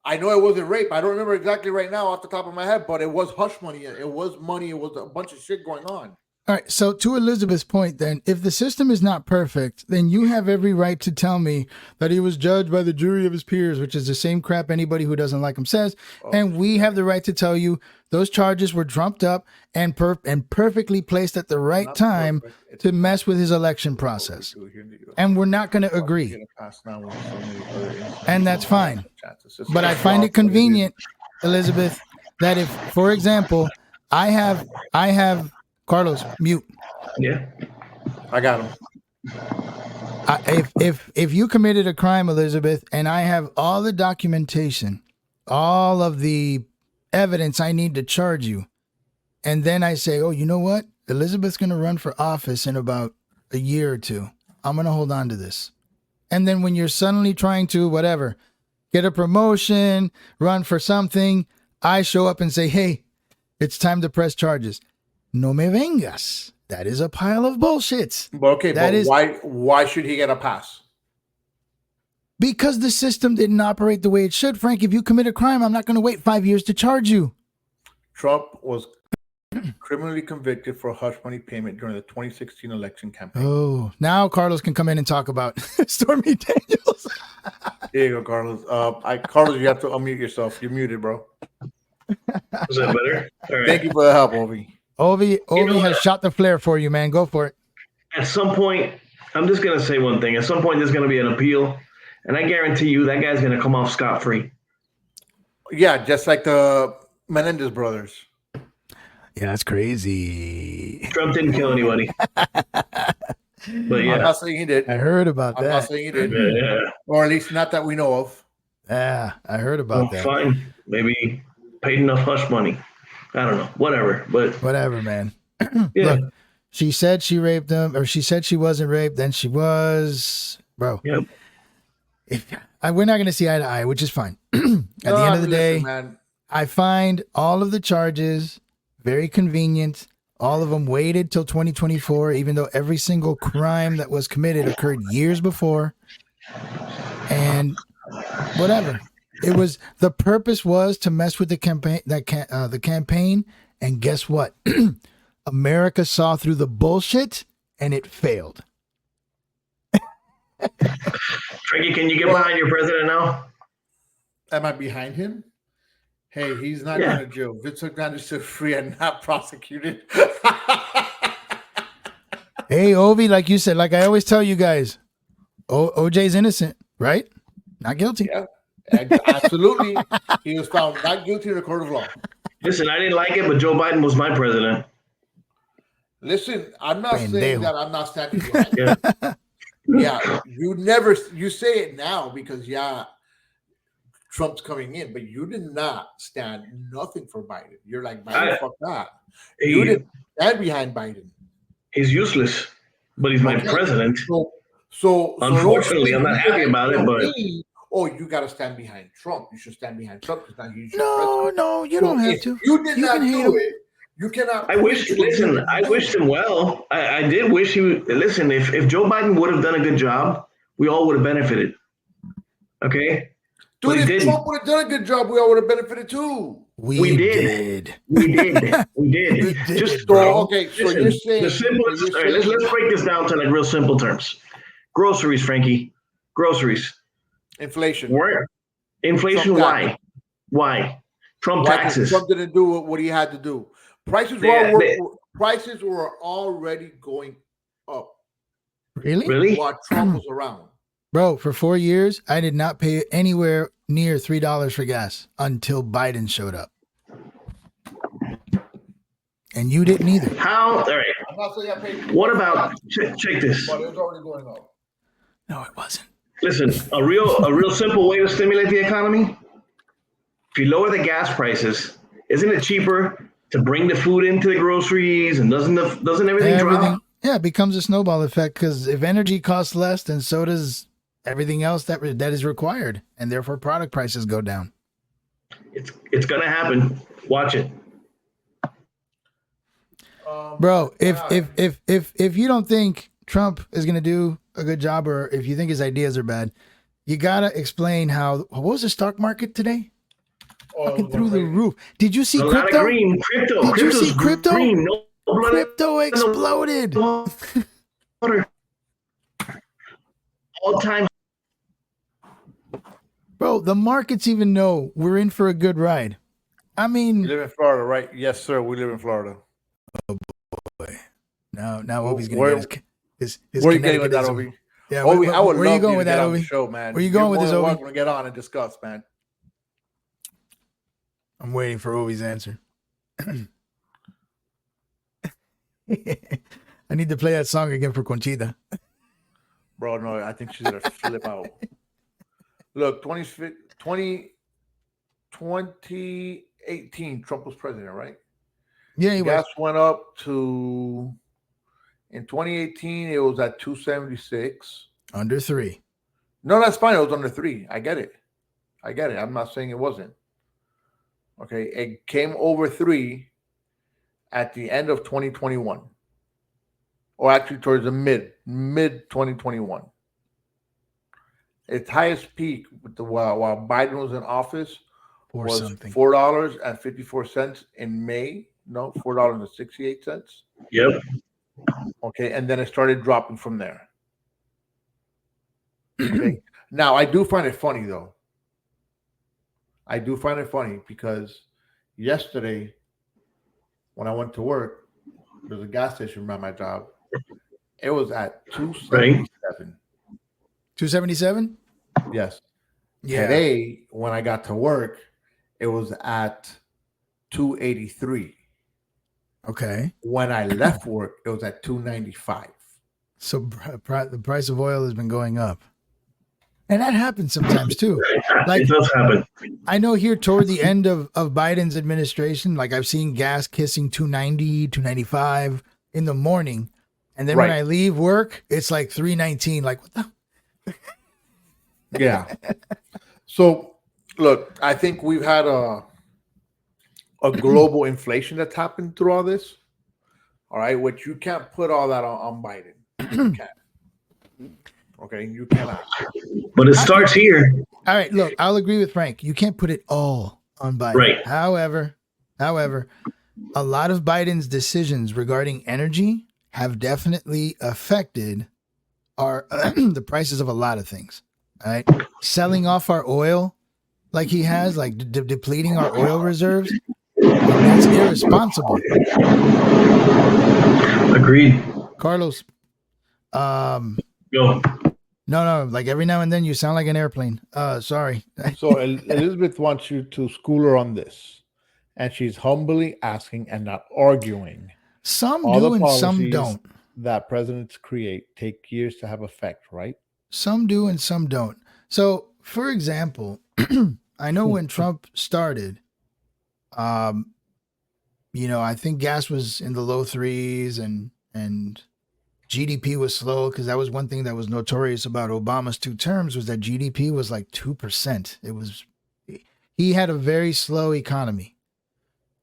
I know it wasn't rape. I don't remember exactly right now off the top of my head, but it was hush money. It was money. It was a bunch of shit going on. All right. So to Elizabeth's point, then, if the system is not perfect, then you have every right to tell me that he was judged by the jury of his peers, which is the same crap anybody who doesn't like him says. And we have the right to tell you those charges were trumped up and perfectly placed at the right Not time perfect. It's to mess with his election process. what we do here in the US. And we're not going to We're agree. gonna pass now with so many other instances. And that's fine. It's just- But I find it convenient, Elizabeth, that if, for example, I have Carlos mute. Yeah. I got him. If you committed a crime, Elizabeth, and I have all the documentation, all of the evidence I need to charge you, and then I say, oh, you know what? Elizabeth's going to run for office in about a year or two. I'm going to hold on to this. And then when you're suddenly trying to, whatever, get a promotion, run for something, I show up and say, hey, it's time to press charges. No me vengas. That is a pile of bullshit. But okay, That but is- why should he get a pass? Because the system didn't operate the way it should. Frank, if you commit a crime, I'm not going to wait 5 years to charge you. Trump was criminally convicted for hush money payment during the 2016 election campaign. Oh, now Carlos can come in and talk about Stormy Daniels. There you go, Carlos. Carlos, you have to unmute yourself. You're muted, bro. Is that better? All right. Thank you for the help, Ovi. Ovi You know has what? shot the flare for you, man. Go for it. At some point, I'm just going to say one thing. At some point, there's going to be an appeal, and I guarantee you that guy's going to come off scot-free. Yeah, just like the Menendez brothers. Yeah, that's crazy. Trump didn't kill anybody. But I'm yeah. not saying he did. I heard about I'm not that. saying he did. Yeah. Or at least not that we know of. Yeah, I heard Well, about that. fine. Maybe paid enough hush money. I don't know, whatever. But Whatever, man. yeah, Look, she said she raped him, or she said she wasn't raped, then she was. Bro, yeah. we're not going to see eye to eye, which is fine. At the end of the day, man. I find all of the charges very convenient. All of them waited till 2024, even though every single crime that was committed occurred years before. And whatever. It was, the purpose was to mess with the campaign, the campaign. And guess what? America saw through the bullshit and it failed. Frankie, can you get behind your president now? Am I behind him? Hey, he's not Yeah. going to jail. Victor Grande's still free and not prosecuted. Hey, Ovi, like you said, like I always tell you guys, OJ's innocent, right? Not guilty. Yeah, absolutely. He was found not guilty in a court of law. Listen, I didn't like it, but Joe Biden was my president. Listen, I'm not Pendejo. saying that I'm not standing behind. Yeah. Yeah, you say it now because Trump's coming in, but you did not stand nothing for Biden. You're like, Biden, fuck that. You didn't stand behind Biden. He's useless, but he's my president. So Unfortunately, I'm not happy about it, but you got to stand behind Trump. You should stand behind Trump because now he's your No, president. no, you don't have If to. you did You not can hate do him. it. You cannot. I wished him well. I did wish he would listen. If Joe Biden would have done a good job, we all would have benefited. Okay? But Dude, he if didn't. Trump would have done a good job, we all would have benefited too. We did. did. We did. We did. We did, Just bro. Okay, so listen, you're saying the simplest. All right, let's break this down to like real simple terms. Groceries, Frankie. Groceries. inflation. Where? Inflation. Trump Why? Why? Trump Why? taxes. Trump didn't do what he had to do. Prices were already going up Really? Really? while Trump was around. Bro, for 4 years, I did not pay anywhere near $3 for gas until Biden showed up. And you didn't either. How? All right. I'm not saying I paid. What about? Check this. But it was already going up. No, it wasn't. Listen, a real simple way to stimulate the economy. If you lower the gas prices, isn't it cheaper to bring the food into the groceries and doesn't everything drop? Yeah, it becomes a snowball effect because if energy costs less, then so does everything else that is required, and therefore product prices go down. It's gonna happen. Watch it. Bro, if you don't think Trump is gonna do a good job, or if you think his ideas are bad, you gotta explain how. What was the stock market today? Fucking through the roof. Did you see A lot of crypto? green. Crypto. Did you Crypto's see crypto? green. No blood. Crypto exploded. Water. All time. Bro, the markets even know we're in for a good ride. I You mean, live in Florida, right? Yes, sir. We live in Florida. now Obi's Where- gonna get his Where are you getting with that, Connecticutism. Obi? Yeah, Obi, I would where love you going with to get that, on the Obi? show, man. Where you going with this, Obi? Welcome to get on and discuss, man. I'm waiting for Obi's answer. I need to play that song again for Conchita. Bro, no, I think she's gonna flip out. Look, 2018, Trump was president, right? Yeah, he was. Gas went up to, in 2018, it was at 276. Under 3. No, that's fine. It was under 3. I get it. I'm not saying it wasn't. Okay, it came over 3 at the end of 2021, or actually towards the mid 2021. Its highest peak with while Biden was in office Or was something. $4.54 in May. No, $4.68. Yep. Okay, and then it started dropping from there. Okay. Now I do find it funny though. I do find it funny because yesterday when I went to work, there's a gas station around my job. It was at 277. 277? Yes. Yeah. Today, when I got to work, it was at 283. Okay. When I left work, it was at 295. So the price of oil has been going up. And that happens sometimes too. Like It does happen. I know here toward the end of Biden's administration, like I've seen gas kissing 290, 295 in the morning. And then when Right. I leave work, it's like 319. Like, what the? Yeah. So look, I think we've had a global inflation that's happened through all this. All right, which you can't put all that on Biden. You can't. Okay, you cannot. But it starts here. All right, look, I'll agree with Frank. You can't put it all on Biden. Right. However, a lot of Biden's decisions regarding energy have definitely affected our the prices of a lot of things. All right, selling off our oil like he has, like depleting our oil reserves. That's irresponsible. Agreed. Carlos, Go. no, like every now and then you sound like an airplane. Sorry. So Elizabeth wants you to school her on this, and she's humbly asking and not arguing. Some All do the and some policies don't. that presidents create take years to have effect, right? Some do and some don't. So, for example, I know when Trump started, I think gas was in the low threes and GDP was slow because that was one thing that was notorious about Obama's 2 terms was that GDP was like 2%. He had a very slow economy.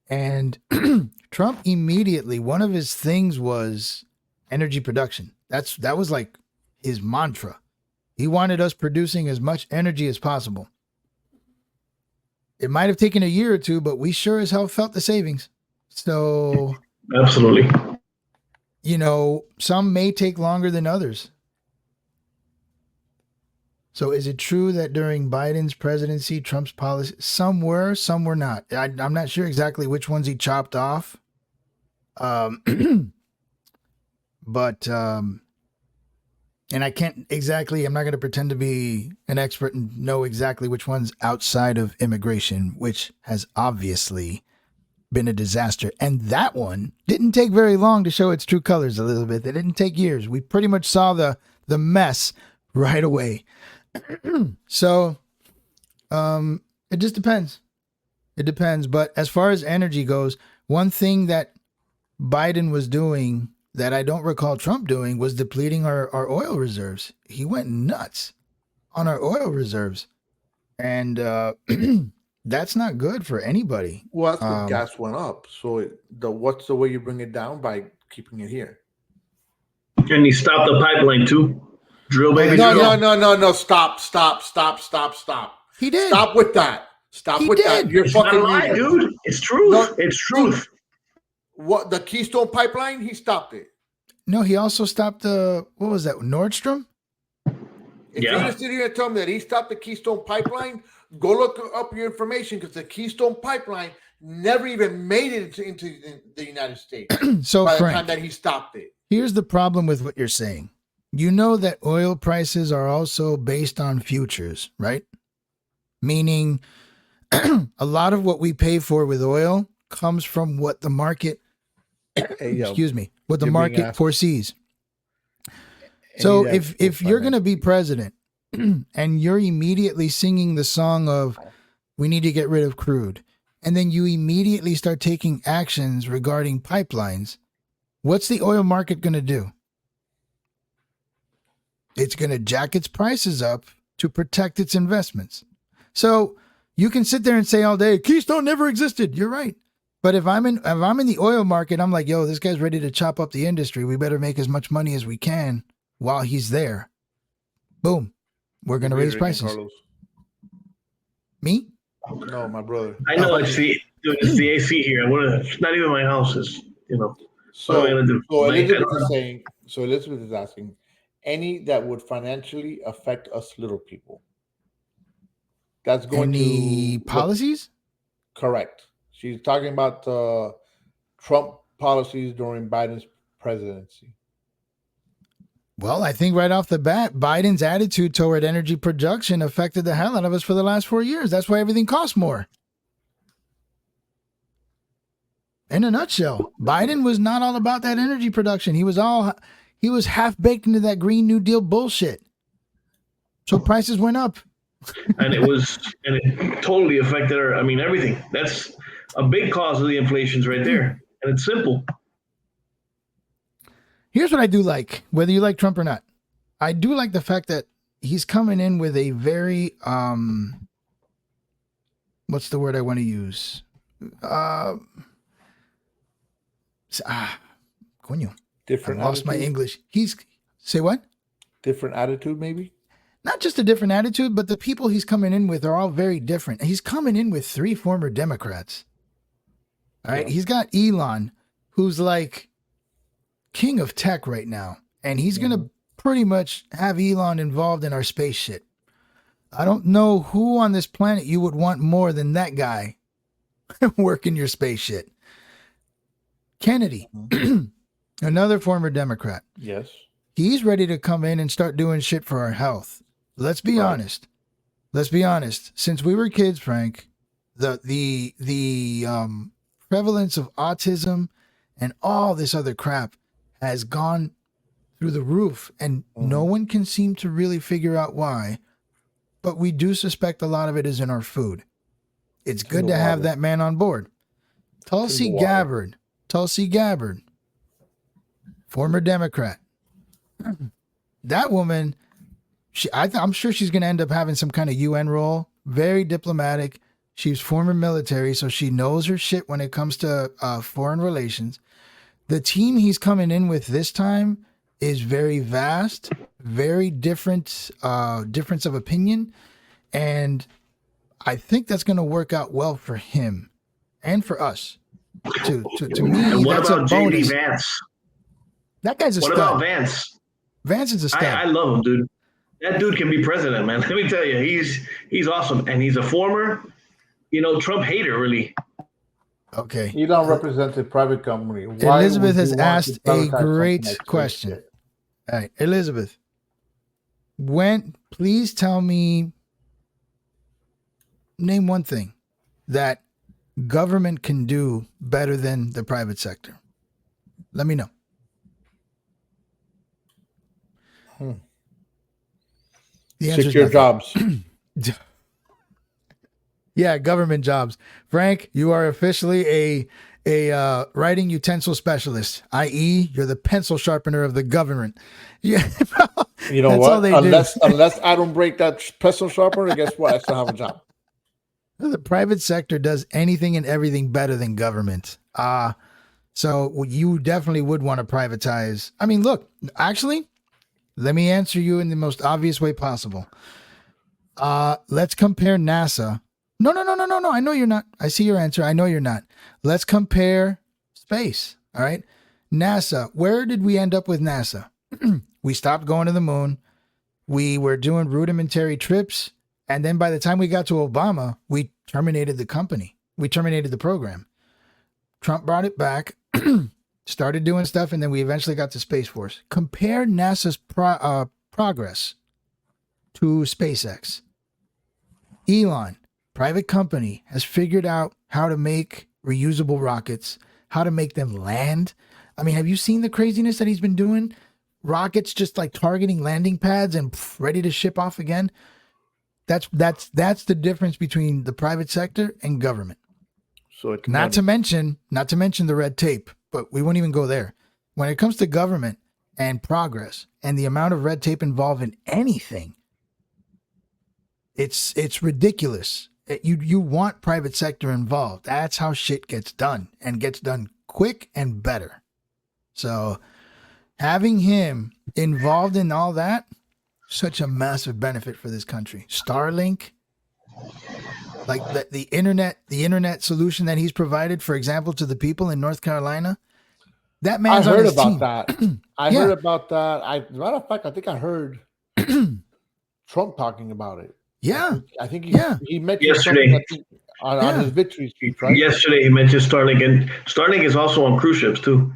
And Trump immediately, one of his things was energy production. That was like his mantra. He wanted us producing as much energy as possible. It might have taken a year or two, but we sure as hell felt the savings. So, Absolutely. some may take longer than others. So is it true that during Biden's presidency, Trump's policy, some were not? I'm not sure exactly which ones he chopped off. But, and I'm not going to pretend to be an expert and know exactly which ones outside of immigration, which has obviously been a disaster. And that one didn't take very long to show its true colors, Elizabeth. It didn't take years. We pretty much saw the mess right away. So, it just depends. It depends. But as far as energy goes, one thing that Biden was doing that I don't recall Trump doing was depleting our oil reserves. He went nuts on our oil reserves. And that's not good for anybody. Well, that's when gas went up. So what's the way you bring it down? By keeping it here. And he stopped the pipeline too. Drill, baby. No. Stop. He did. Stop with that. Stop He with did. that. You're It's not a fucking lie, leaving. dude. It's truth. No, it's truth. What, the Keystone Pipeline? He stopped it. No, he also stopped what was that, Nordstrom? If Yeah. you're gonna sit here and tell me that he stopped the Keystone Pipeline, go look up your information because the Keystone Pipeline never even made it into the United States So, by the Frank, time that he stopped it. here's the problem with what you're saying. You know that oil prices are also based on futures, right? Meaning a lot of what we pay for with oil comes from what the market, Hey, yo, what the you're being market asked- foresees. So any if you're going to be president and you're immediately singing the song of we need to get rid of crude, and then you immediately start taking actions regarding pipelines, what's the oil market going to do? It's going to jack its prices up to protect its investments. So you can sit there and say all day, Keystone never existed. You're right. But if I'm in the oil market, I'm like, yo, this guy's ready to chop up the industry. We better make as much money as we can while he's there. Boom. We're going to raise prices. Carlos. Me? No, my brother. I know. It's the AC here. It's not even my house. It's So, What am I gonna do? so Like, Elizabeth I don't is saying. So Elizabeth is asking, any that would financially affect us little people. That's going Any to policies? correct. She's talking about Trump policies during Biden's presidency. Well, I think right off the bat, Biden's attitude toward energy production affected the hell out of us for the last 4 years. That's why everything costs more. In a nutshell, Biden was not all about that energy production. He was half baked into that Green New Deal bullshit. So prices went up. and it totally affected our. I mean, everything. That's a big cause of the inflations right there, and it's simple. Here's what I do like, whether you like Trump or not. I do like the fact that he's coming in with a very what's the word I want to use? Coño. Different I lost my attitude? English. He's say what? Different attitude, maybe? Not just a different attitude, but the people he's coming in with are all very different. He's coming in with 3 former Democrats. All right. Yeah. He's got Elon, who's like king of tech right now. And he's going to pretty much have Elon involved in our space shit. I don't know who on this planet you would want more than that guy working your space shit. Kennedy, another former Democrat. Yes. He's ready to come in and start doing shit for our health. Let's be honest. Let's be honest. Since we were kids, Frank, the prevalence of autism and all this other crap has gone through the roof, and no one can seem to really figure out why. But we do suspect a lot of it is in our food. It's good to have that man on board. Tulsi Gabbard, former Democrat. That woman, I'm sure she's going to end up having some kind of UN role. Very diplomatic. She's former military, so she knows her shit when it comes to foreign relations. The team he's coming in with this time is very vast, very different, difference of opinion, and I think that's going to work out well for him and for us. To me, And what that's about a JD bonus. Vance? That guy's a What stud. about Vance? Vance is a stud. I love him, dude. That dude can be president, man. Let me tell you, he's awesome, and he's a former, Trump hater, really. Okay. Elon represents a private company. Elizabeth has asked a great question. All right, Elizabeth, please tell me, name one thing that government can do better than the private sector. Let me know. The answer is Secure nothing. jobs. Yeah, government jobs. Frank, you are officially a writing utensil specialist, i.e., you're the pencil sharpener of the government. Yeah, You know that's what? all they Unless I don't break that pencil sharpener, guess what? I still have a job. The private sector does anything and everything better than government. So you definitely would want to privatize. I mean, look, actually, let me answer you in the most obvious way possible. Let's compare NASA. No. I know you're not. I see your answer. I know you're not. Let's compare space. All right. NASA. Where did we end up with NASA? We stopped going to the moon. We were doing rudimentary trips. And then by the time we got to Obama, we terminated the company. We terminated the program. Trump brought it back, started doing stuff, and then we eventually got to Space Force. Compare NASA's progress to SpaceX. Elon, private company, has figured out how to make reusable rockets, how to make them land. I mean, have you seen the craziness that he's been doing? Rockets just like targeting landing pads and ready to ship off again. That's the difference between the private sector and government. So it's Not to mention the red tape, but we won't even go there. When it comes to government and progress and the amount of red tape involved in anything, it's ridiculous. You want private sector involved. That's how shit gets done, and gets done quick and better. So having him involved in all that, such a massive benefit for this country. Starlink, like the internet solution that he's provided, for example, to the people in North Carolina. That man's I on heard his about team. that. I Yeah. heard about that. As a matter of fact, I think I heard Trump talking about it. Yeah, I think Yeah. he mentioned Yesterday. something, I think, on Yeah. his victory speech, right? Yesterday, he mentioned Starlink, and Starlink is also on cruise ships too.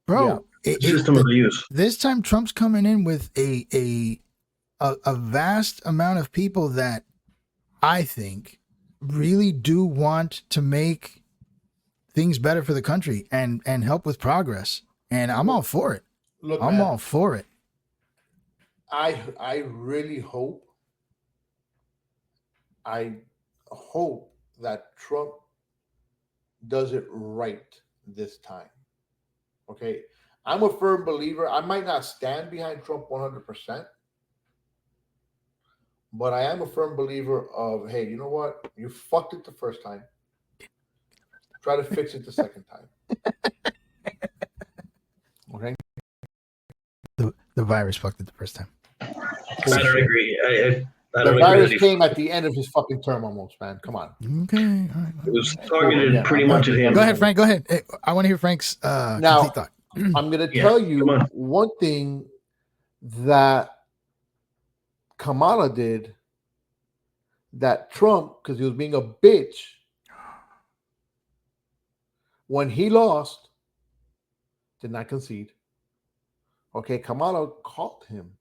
bro. The system that they use. This time, Trump's coming in with a vast amount of people that I think really do want to make things better for the country and help with progress. And I'm all for it. Look, I'm man, all for it. I really hope that Trump does it right this time. Okay. I'm a firm believer. I might not stand behind Trump 100%, but I am a firm believer of, hey, you know what? You fucked it the first time. Try to fix it the second time. Okay. The virus fucked it the first time. I don't agree. I The don't virus agree. came at the end of his fucking term almost, man. Come on. Okay. All right. It was targeted Yeah, pretty I'm much not- at him. Go ahead, Frank. Go ahead. Hey, I want to hear Frank's Now- complete thought. I'm going to Yeah, tell come you on. one thing that Kamala did that Trump, because he was being a bitch, when he lost, did not concede. Okay, Kamala called him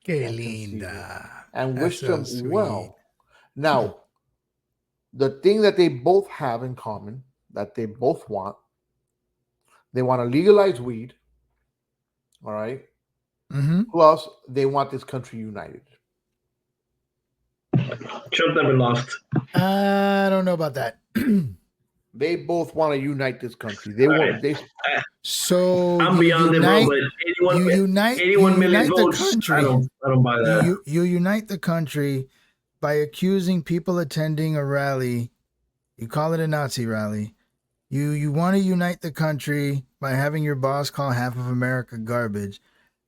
Que and linda. and That's wished so him sweet. well. Now, the thing that they both have in common, that they both want, they want to legalize weed. All right. Mm-hmm. Plus, they want this country united. Trump never lost. I don't know about that. They both want to unite this country. They All want. right. They So I'm you beyond unite, it, bro. But 81, you unite, 81 you million unite the votes. country. I don't buy that. You unite the country by accusing people attending a rally. You call it a Nazi rally. You want to unite the country by having your boss call half of America garbage.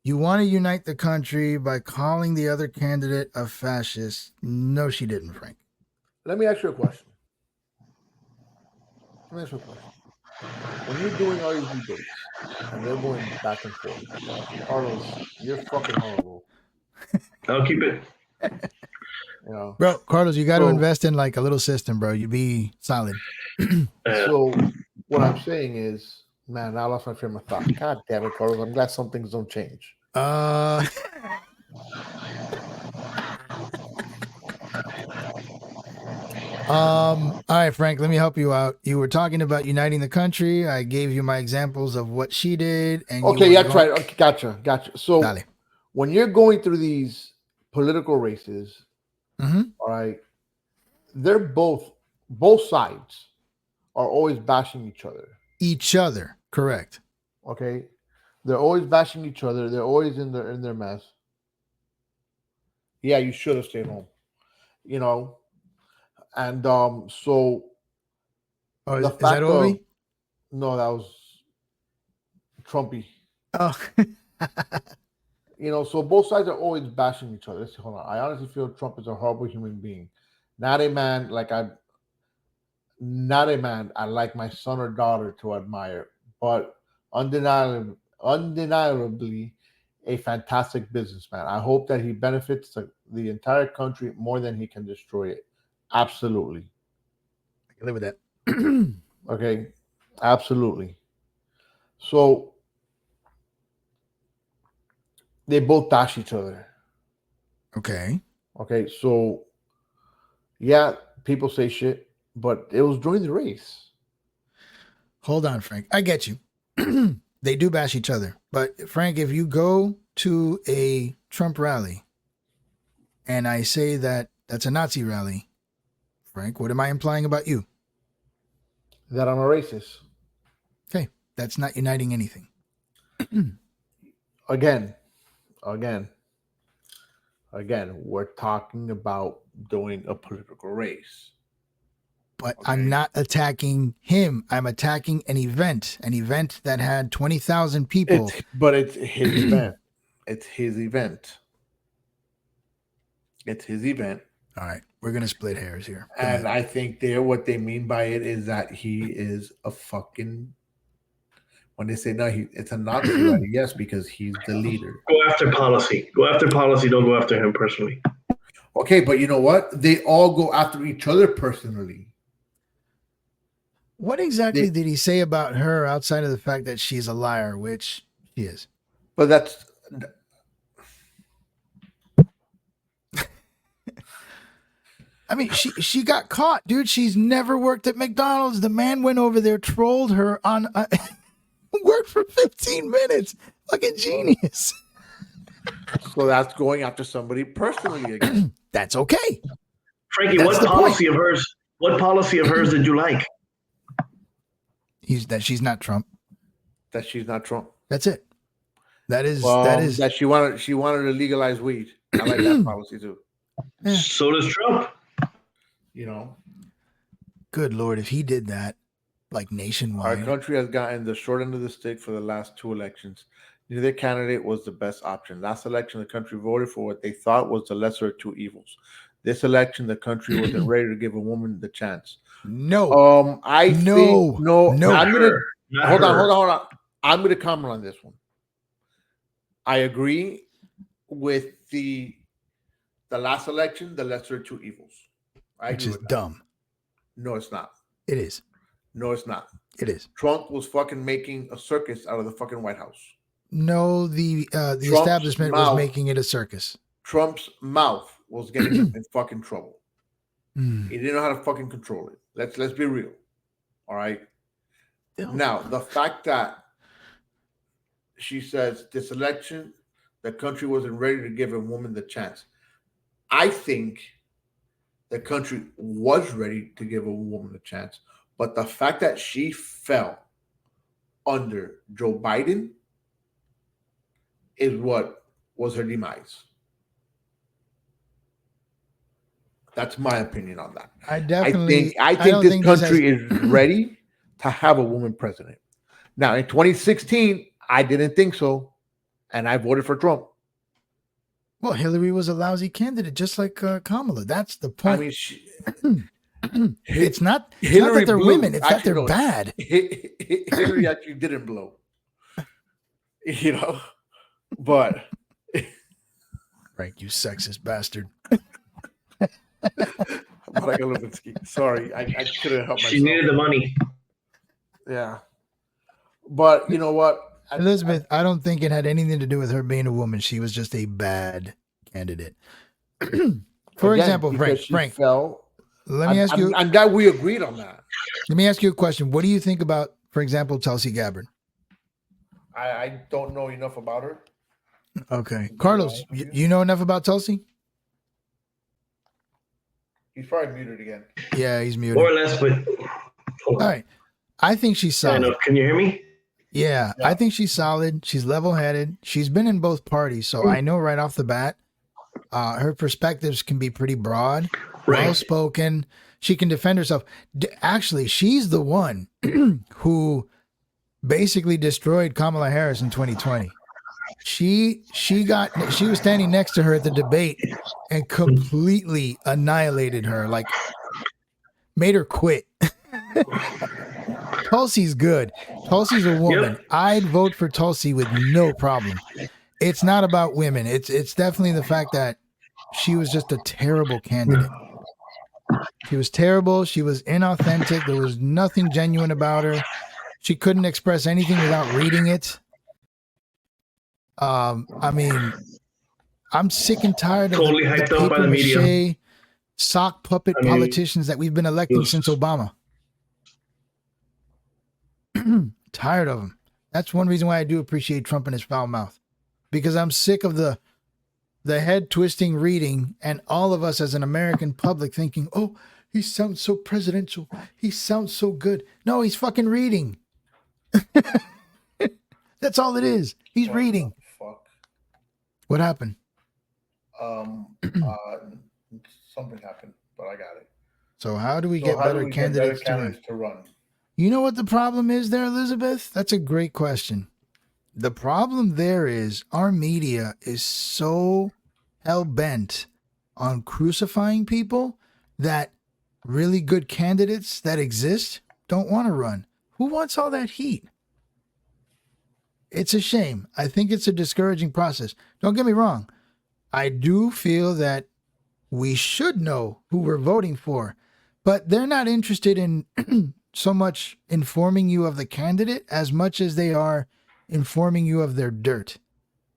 You want to unite the country by calling the other candidate a fascist. No, she didn't, Frank. Let me ask you a question. When you're doing all these debates and they're going back and forth, Carlos, you're fucking horrible. I'll keep it. You know. Bro, Carlos, you got to So- invest in like a little system, bro. You be solid. So what I'm saying is, man, I lost my train of thought. God damn it, Carlos. I'm glad some things don't change. All right, Frank, let me help you out. You were talking about uniting the country. I gave you my examples of what she did. And Okay, you were that's going- right. Okay, gotcha. So Dale. when you're going through these political races, Mhm. all right, they're both sides are always bashing each other. Each other, correct. Okay, they're always bashing each other. They're always in their mess. Yeah, you should have stayed home. You know, and so Oh, the is that fact Ovi? no, that was Trumpy. Oh, You know, so both sides are always bashing each other. Let's see, hold on. I honestly feel Trump is a horrible human being. Not a man I like my son or daughter to admire, but undeniably a fantastic businessman. I hope that he benefits the entire country more than he can destroy it. Absolutely. I can live with that. Okay. Absolutely. So they both bash each other. Okay. Okay, so yeah, people say shit, but it was during the race. Hold on, Frank. I get you. They do bash each other. But Frank, if you go to a Trump rally and I say that that's a Nazi rally, Frank, what am I implying about you? That I'm a racist. Okay. That's not uniting anything. Again, we're talking about doing a political race. But Okay. I'm not attacking him. I'm attacking an event that had 20,000 people. It's his event. It's his event. It's his event. All right. We're going to split hairs here. Go And ahead. I think what they mean by it is that he is a fucking. When they say no, it's a Nazi rally. Yes, because he's the leader. Go after policy. Go after policy. Don't go after him personally. Okay, but you know what? They all go after each other personally. What exactly did he say about her outside of the fact that she's a liar, which she is? But that's I mean, she got caught, dude. She's never worked at McDonald's. The man went over there, trolled her on worked for 15 minutes. Fucking genius. So that's going after somebody personally again. That's okay. Frankie, That's what the policy of hers? What policy of hers did you like? She's not Trump. That she's not Trump. That's it. That is that she wanted to legalize weed. I like that policy too. Yeah. So does Trump. You know, Good Lord, if he did that, like our nationwide. country has gotten the short end of the stick for the last 2 elections. Neither candidate was the best option. Last election, the country voted for what they thought was the lesser of two evils. This election, the country wasn't ready to give a woman the chance. No. I No. think no. No. I'm gonna Not hold her. on. I'm gonna comment on this one. I agree with the last election, the lesser of two evils. I Which agree is with that. dumb. No, it's not. It is. No, it's not. It is. Trump was fucking making a circus out of the fucking White House. No, the Trump's establishment was mouth. making it a circus. Trump's mouth was getting him in fucking trouble. Mm. He didn't know how to fucking control it. Let's be real. All right. Now, the fact that she says this election, the country wasn't ready to give a woman the chance. I think the country was ready to give a woman a chance, but the fact that she fell under Joe Biden is what was her demise. That's my opinion on that. I definitely. I don't think this this country is ready to have a woman president. Now, in 2016, I didn't think so, and I voted for Trump. Well, Hillary was a lousy candidate, just like Kamala. That's the I point. mean, it's not Hillary that they're blew. women; it's that Actually, they're no. bad. Hillary actually didn't blow, you know, but Right, you sexist bastard. Monica Lewinsky. Sorry, I couldn't help myself. She needed the money. Yeah, but you know what, Elizabeth, I don't think it had anything to do with her being a woman. She was just a bad candidate. For Again, example, because she Frank, fell. let me ask you. I'm glad we agreed on that. Let me ask you a question. What do you think about, for example, Tulsi Gabbard? I don't know enough about her. Okay, Carlos, you know enough about Tulsi? He's probably muted again. Yeah, he's muted. More or less, but All right, I think she's kind solid. of. Can you hear me? Yeah, I think she's solid. She's level-headed. She's been in both parties, so I know right off the bat, her perspectives can be pretty broad, Right. well-spoken. She can defend herself. Actually, she's the one who basically destroyed Kamala Harris in 2020. She was standing next to her at the debate and completely annihilated her, like made her quit. Tulsi's good. Tulsi's a woman. Yep. I'd vote for Tulsi with no problem. It's not about women. It's definitely the fact that she was just a terrible candidate. She was terrible. She was inauthentic. There was nothing genuine about her. She couldn't express anything without reading it. I mean, I'm sick and tired of Totally the hyped up by the media. papier-mâché sock puppet I mean, politicians that we've been electing yes. since Obama. Tired of them. That's one reason why I do appreciate Trump and his foul mouth, because I'm sick of the head twisting reading and all of us as an American public thinking, oh, he sounds so presidential. He sounds so good. No, he's fucking reading. That's all it is. He's What reading. the fuck? What happened? Something happened, but I got it. So how do we So get how do better we get better candidates to run? candidates to run? You know what the problem is there, Elizabeth? That's a great question. The problem there is our media is so hell-bent on crucifying people that really good candidates that exist don't want to run. Who wants all that heat? It's a shame. I think it's a discouraging process. Don't get me wrong. I do feel that we should know who we're voting for, but they're not interested in so much informing you of the candidate as much as they are informing you of their dirt.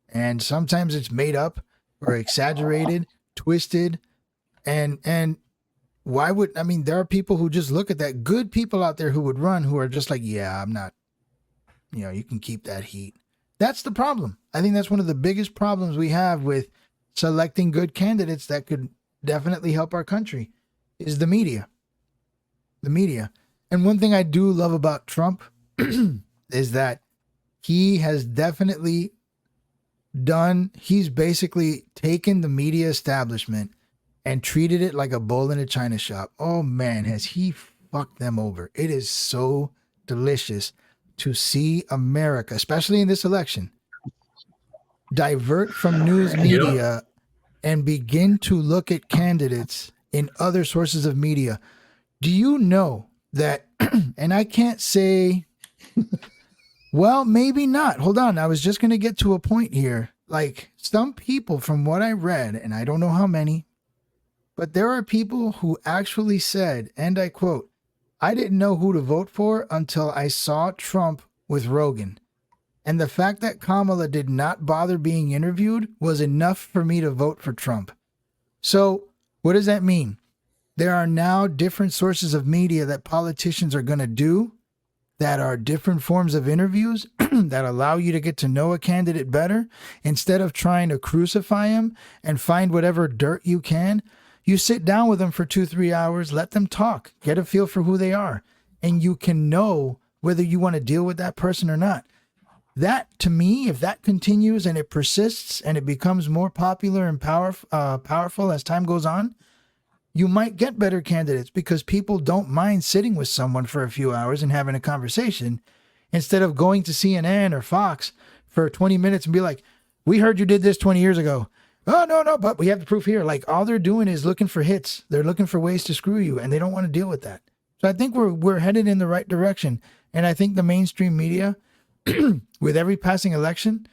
And sometimes it's made up or exaggerated, twisted. And why would, I mean, there are people who just look at that, good people out there who would run, who are just like, yeah, I'm not, you know, you can keep that heat. That's the problem. I think that's one of the biggest problems we have with selecting good candidates that could definitely help our country is the media. The media. And one thing I do love about Trump is that he has definitely he's basically taken the media establishment and treated it like a bull in a china shop. Oh man, has he fucked them over. It is so delicious to see America, especially in this election, divert from news media and begin to look at candidates in other sources of media. Do you know that, and I can't say, well, maybe not. Hold on. I was just going to get to a point here. Like some people, from what I read, and I don't know how many, but there are people who actually said, and I quote, I didn't know who to vote for until I saw Trump with Rogan. And the fact that Kamala did not bother being interviewed was enough for me to vote for Trump. So what does that mean? There are now different sources of media that politicians are going to do that are different forms of interviews that allow you to get to know a candidate better. Instead of trying to crucify him and find whatever dirt you can, you sit down with them for 2-3 hours, let them talk, get a feel for who they are, and you can know whether you want to deal with that person or not. That, to me, if that continues and it persists and it becomes more popular and powerful as time goes on, you might get better candidates because people don't mind sitting with someone for a few hours and having a conversation instead of going to CNN or Fox for 20 minutes and be like, we heard you did this 20 years ago. Oh, no, but we have the proof here. Like all they're doing is looking for hits. They're looking for ways to screw you and they don't want to deal with that. So I think we're headed in the right direction. And I think the mainstream media with every passing election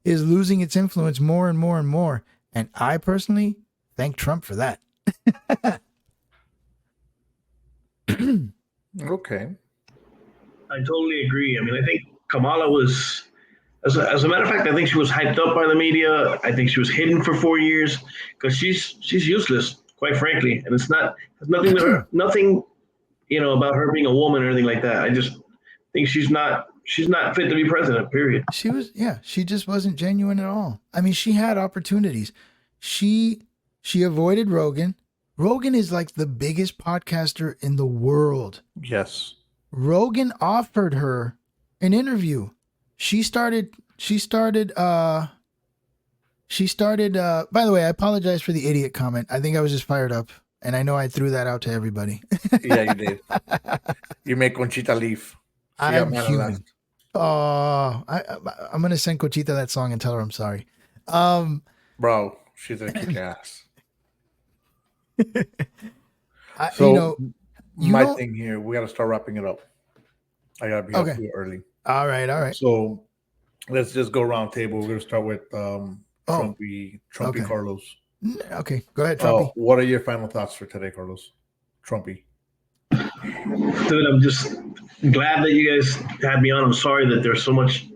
is losing its influence more and more and more. And I personally thank Trump for that. Okay. I totally agree. I mean, I think Kamala was, as a matter of fact, I think she was hyped up by the media. I think she was hidden for 4 years because she's useless, quite frankly. And it's nothing, about her being a woman or anything like that. I just think she's not fit to be president, period. She just wasn't genuine at all. I mean, she had opportunities. She avoided Rogan. Rogan is like the biggest podcaster in the world. Yes. Rogan offered her an interview. She started, by the way, I apologize for the idiot comment. I think I was just fired up. And I know I threw that out to everybody. Yeah, you did. You make Conchita leave. I'm human. Oh, I'm going to send Conchita that song and tell her I'm sorry. Bro, she's a kick ass. My thing here, we got to start wrapping it up. I got to be up too early. All right. So let's just go round table. We're going to start with Trumpy Carlos. Okay, go ahead, Trumpy. What are your final thoughts for today, Carlos? Trumpy. Dude, I'm just glad that you guys had me on. I'm sorry that there's so much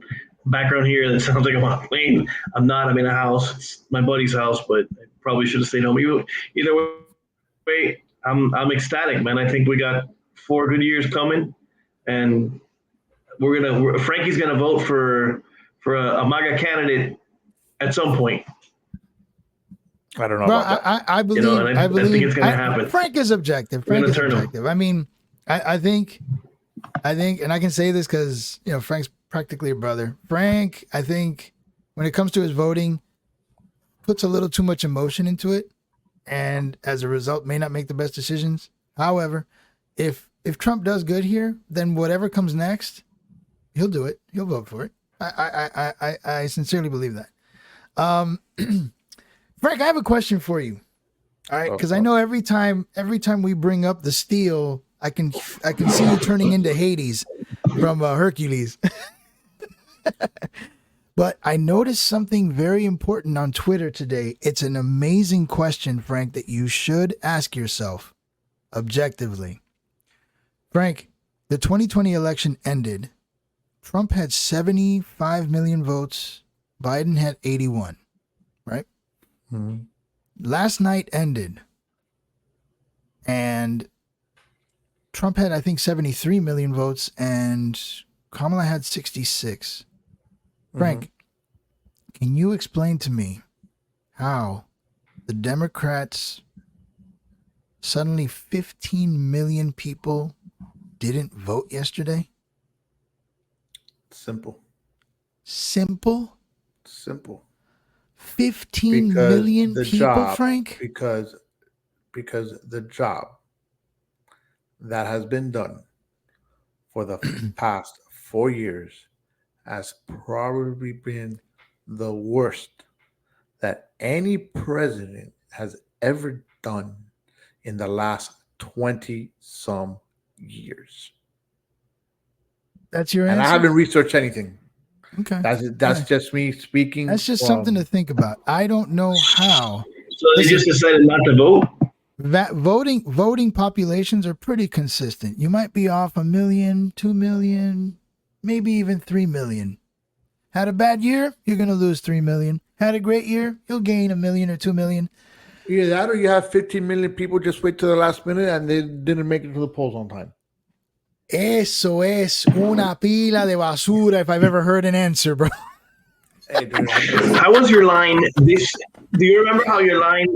background here that sounds like I'm on a plane. I'm not. I'm in a house. It's my buddy's house, but I probably should have stayed home. Either way, I'm ecstatic, man. I think we got 4 good years coming, and Frankie's gonna vote for a MAGA candidate at some point. I don't know about that. I believe. I think it's gonna happen. Frank is objective. I mean, I think, and I can say this because Frank's practically a brother. Frank, I think, when it comes to his voting, puts a little too much emotion into it, and as a result, may not make the best decisions. However, if Trump does good here, then whatever comes next, he'll do it. He'll vote for it. I sincerely believe that. Frank, I have a question for you. All right, because I know every time we bring up the steel, I can see you turning into Hades from Hercules. But I noticed something very important on Twitter today. It's an amazing question, Frank, that you should ask yourself objectively. Frank, the 2020 election ended. Trump had 75 million votes. Biden had 81, right? Mm-hmm. Last night ended. And Trump had, I think, 73 million votes and Kamala had 66. Frank, Can you explain to me how the Democrats suddenly 15 million people didn't vote yesterday? Simple. Simple. 15 Because million the people, job, Frank? because the job that has been done for the past 4 years has probably been the worst that any president has ever done in the last 20 some years. That's your And I answer? haven't researched anything. Okay. That's Yeah. just me speaking. That's just something to think about. I don't know how. So they Listen, just decided not to vote. voting populations are pretty consistent. You might be off 1 million, 2 million, maybe even 3 million. Had a bad year, you're going to lose 3 million. Had a great year, you'll gain 1 million or 2 million. Either that or you have 15 million people just wait to the last minute and they didn't make it to the polls on time. Eso es una pila de basura if I've ever heard an answer, bro. Hey, dude, How was your line this? Do you remember how the line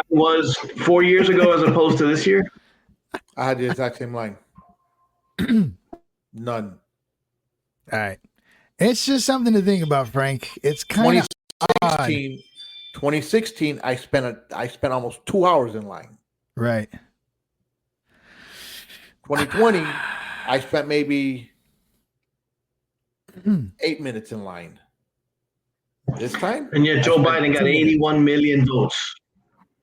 was 4 years ago as opposed to this year? I had the exact same line. None. All right. It's just something to think about, Frank. It's kind of odd. 2016, I spent almost 2 hours in line. Right. 2020, I spent maybe 8 minutes in line. This time, And yet Joe I spent Biden got 2 minutes. 81 million votes.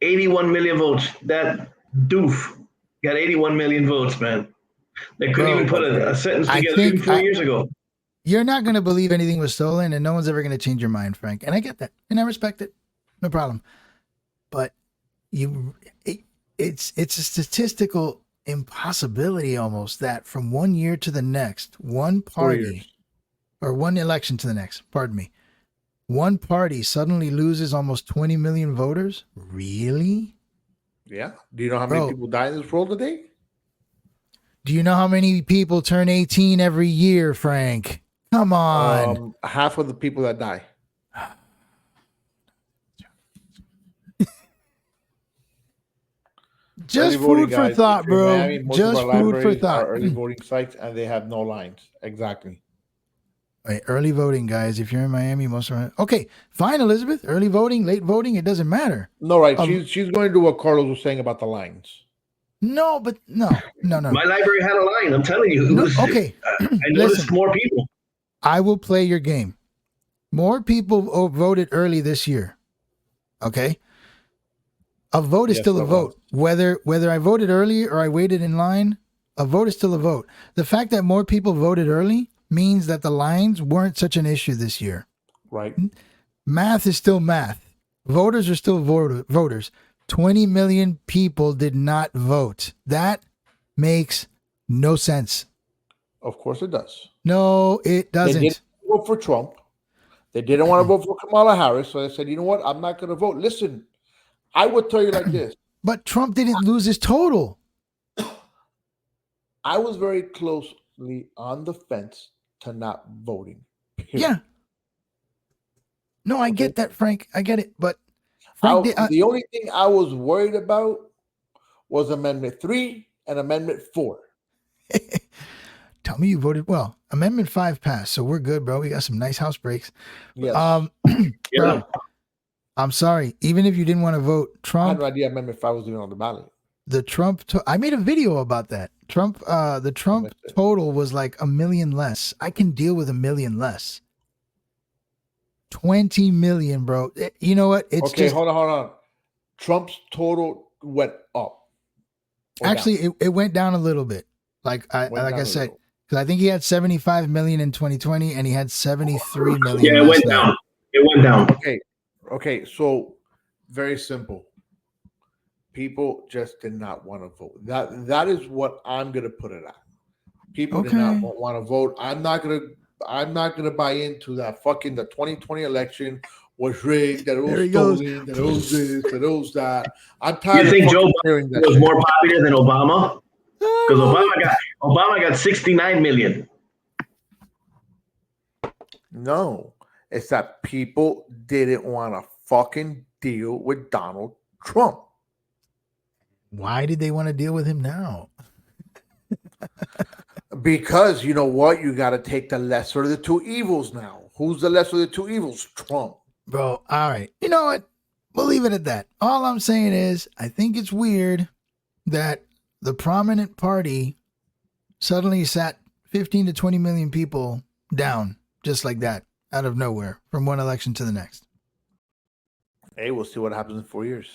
81 million votes. That doof got 81 million votes, man. They couldn't Bro, even put a sentence I together think even 4 years ago. You're not going to believe anything was stolen, and no one's ever going to change your mind, Frank. And I get that, and I respect it. No problem. But it's a statistical impossibility almost that from 1 year to the next, one 4 years. party or one election to the next, pardon me, one party suddenly loses almost 20 million voters? Really? Yeah. Do you know how many Bro. people die in this world today? Do you know how many people turn 18 every year, Frank? Come on. Half of the people that die. Just Early voting, food for guys. thought, If you're in bro. Miami, most of Just our food for libraries thought. are early voting sites, and they have no lines. Exactly. Wait, early voting, guys. If you're in Miami, most of our... Okay, fine, Elizabeth. Early voting, late voting, it doesn't matter. No, right. She's going to do what Carlos was saying about the lines. No, but no. My library had a line. I'm telling you. No, okay. I noticed Listen. more people. I will play your game. More people voted early this year. Okay? A vote is Yes, still a that vote. Whether I voted early or I waited in line, a vote is still a vote. The fact that more people voted early means that the lines weren't such an issue this year. Right. Math is still math. Voters are still voters. 20 million people did not vote. That makes no sense. Of course it does. No, it They doesn't. didn't vote for Trump. They didn't want to vote for Kamala Harris. So they said, you know what? I'm not going to vote. Listen, I would tell you like this. But Trump didn't lose his total. I was very closely on the fence to not voting. Period. Yeah. No, I get that, Frank. I get it. But Frank the only thing I was worried about was Amendment 3 and Amendment 4. Tell me you voted well. Amendment 5 passed, so we're good, bro. We got some nice house breaks. Yes. Bro, I'm sorry. Even if you didn't want to vote, I had Trump, no idea Amendment 5 was even on the ballot. I made a video about that. The Trump total was like 1 million less. I can deal with 1 million less. 20 million, bro. You know what? It's okay, just, hold on. Trump's total went up. actually it went down a little bit. Like I said, because I think he had 75 million in 2020 and he had 73 million. Yeah, it went down. It went down. Okay. So very simple. People just did not want to vote. That is what I'm gonna put it at. People did not want to vote. I'm not gonna buy into that fucking the 2020 election was rigged, that it was stolen, that it was this, that it was that. I'm tired. You think Joe hearing Biden was more popular than Obama? Because Obama got 69 million. No, It's that people didn't want to fucking deal with Donald Trump. Why did they want to deal with him now? Because you know what? You got to take the lesser of the two evils now. Who's the lesser of the two evils? Trump. Bro, all right. You know what? We'll leave it at that. All I'm saying is, I think it's weird that the prominent party suddenly sat 15 to 20 million people down just like that, out of nowhere, from one election to the next. Hey, we'll see what happens in 4 years.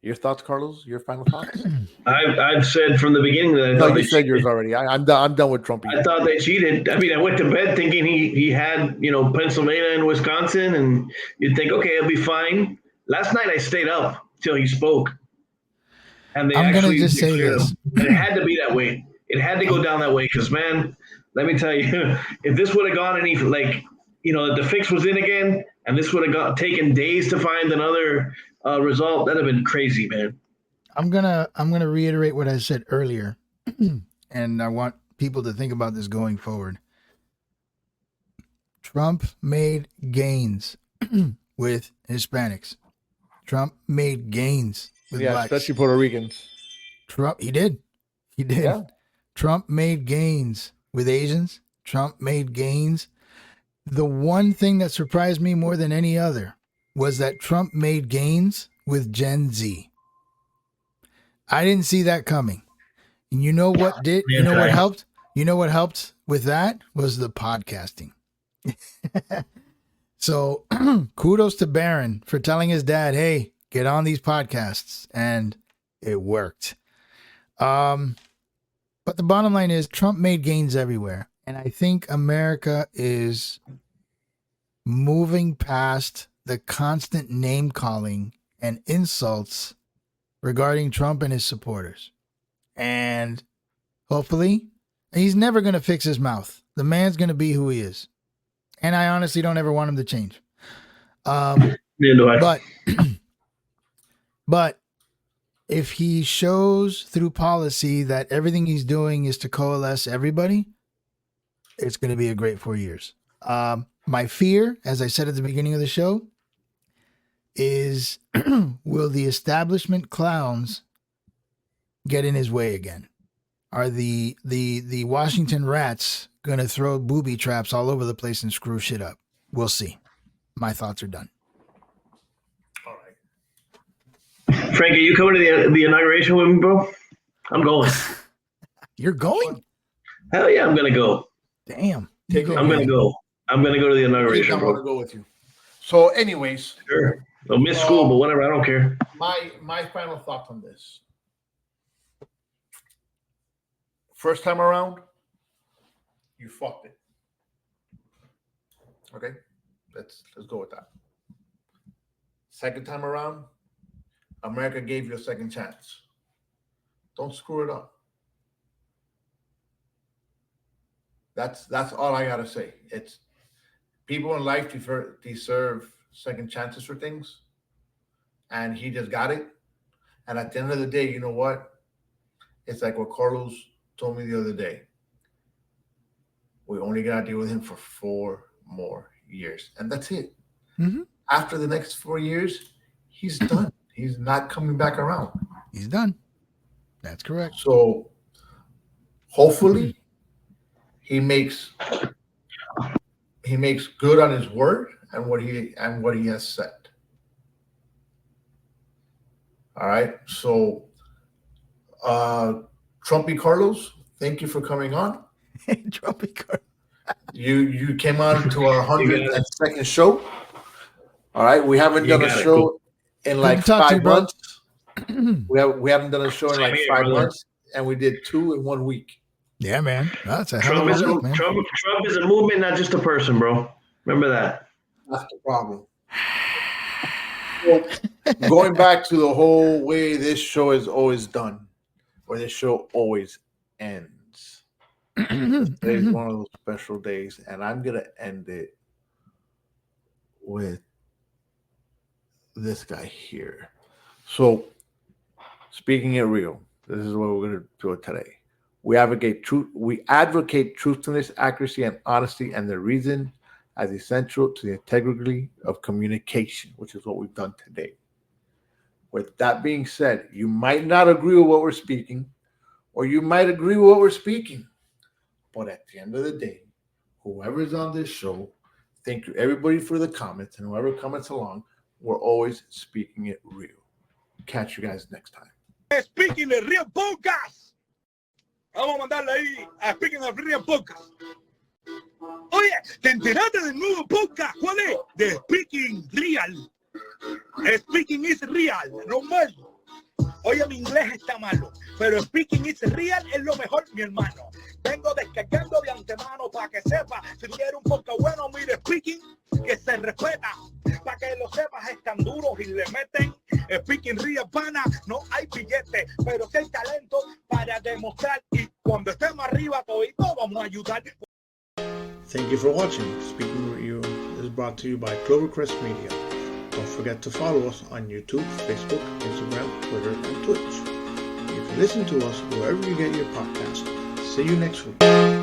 Your thoughts, Carlos? Your final thoughts? I've said from the beginning that I No, thought you they said cheated. yours already. I'm done with Trump. I thought they cheated. I mean, I went to bed thinking he had, Pennsylvania and Wisconsin, and you'd think, okay, it'll be fine. Last night I stayed up till he spoke, and they I'm gonna actually just say declared this. him. And it had to be that way. It had to go down that way because, man, let me tell you, if this would have gone any the fix was in again, and this would have taken days to find another result, that'd have been crazy, man. I'm gonna reiterate what I said earlier, and I want people to think about this going forward. Trump made gains with Hispanics. Trump made gains with blacks. especially Puerto Ricans. He did. Yeah. Trump made gains with Asians. Trump made gains. The one thing that surprised me more than any other was that Trump made gains with Gen Z. I didn't see that coming. And you know what did? You know what helped? You know what helped with that was the podcasting. So kudos to Barron for telling his dad, hey, get on these podcasts. And it worked. But the bottom line is Trump made gains everywhere. And I think America is moving past the constant name calling and insults regarding Trump and his supporters. And hopefully, he's never going to fix his mouth. The man's going to be who he is. And I honestly don't ever want him to change. Neither do I. But if he shows through policy that everything he's doing is to coalesce everybody, it's going to be a great 4 years. My fear, as I said at the beginning of the show, is will the establishment clowns get in his way again? Are the Washington rats going to throw booby traps all over the place and screw shit up? We'll see. My thoughts are done. All right. Frankie, you coming to the inauguration with me, bro? I'm going. You're going? Hell yeah, I'm gonna go. Damn. I'm gonna go. I'm gonna go to the inauguration, I'm going bro. to go with you. So, anyways, Sure. I'll miss school, but whatever. I don't care. my final thoughts on this. First time around, you fucked it. Okay, let's go with that. Second time around, America gave you a second chance. Don't screw it up. That's all I gotta say. It's people in life deserve second chances for things, and he just got it. And at the end of the day, you know what? It's like what Carlos told me the other day. We only gotta deal with him for 4 more years, and that's it. Mm-hmm. After the next 4 years, he's done. He's not coming back around. He's done. That's correct. So hopefully he makes good on his word and what he has said. All right. So Trumpy Carlos, thank you for coming on. Trumpy Carlos. You came on to our 102nd show. All right. We haven't done a show in like 5 months. We haven't done a show in like 5 months, and we did 2 in 1 week. Yeah, man. That's a hell of a week, man. Trump is a movement, not just a person, bro. Remember that. That's the problem. Well, going back to the whole way this show is always done, or this show always ends. Today's one of those special days, and I'm gonna end it with this guy here. So, speaking it real, this is what we're gonna do it today. We advocate truth. We advocate truthfulness, accuracy, and honesty, and the reason as essential to the integrity of communication, which is what we've done today. With that being said, you might not agree with what we're speaking, or you might agree with what we're speaking. But at the end of the day, whoever's on this show, thank you everybody for the comments, and whoever comments along, we're always speaking it real. Catch you guys next time. Speaking the Real Podcast. Vamos a mandarle ahí a Speaking of Real Podcast. Oye, ¿te enteraste del nuevo podcast? ¿Cuál es? De Speaking Real. Speaking is Real, normal. Oye, mi inglés está malo, pero Speaking is Real es lo mejor, mi hermano. Vengo descargando de antemano para que sepa. Si tú quieres un podcast bueno, mire, Speaking, que se respeta. Para que lo sepas, están duros y le meten. Speaking Real, pana, no hay billete, pero sí hay talento para demostrar. Y cuando estemos arriba, todito vamos a ayudar. Thank you for watching. Speaking Real is brought to you by Clovercrest Media. Don't forget to follow us on YouTube, Facebook, Instagram, Twitter, and Twitch. You can listen to us wherever you get your podcast. See you next week.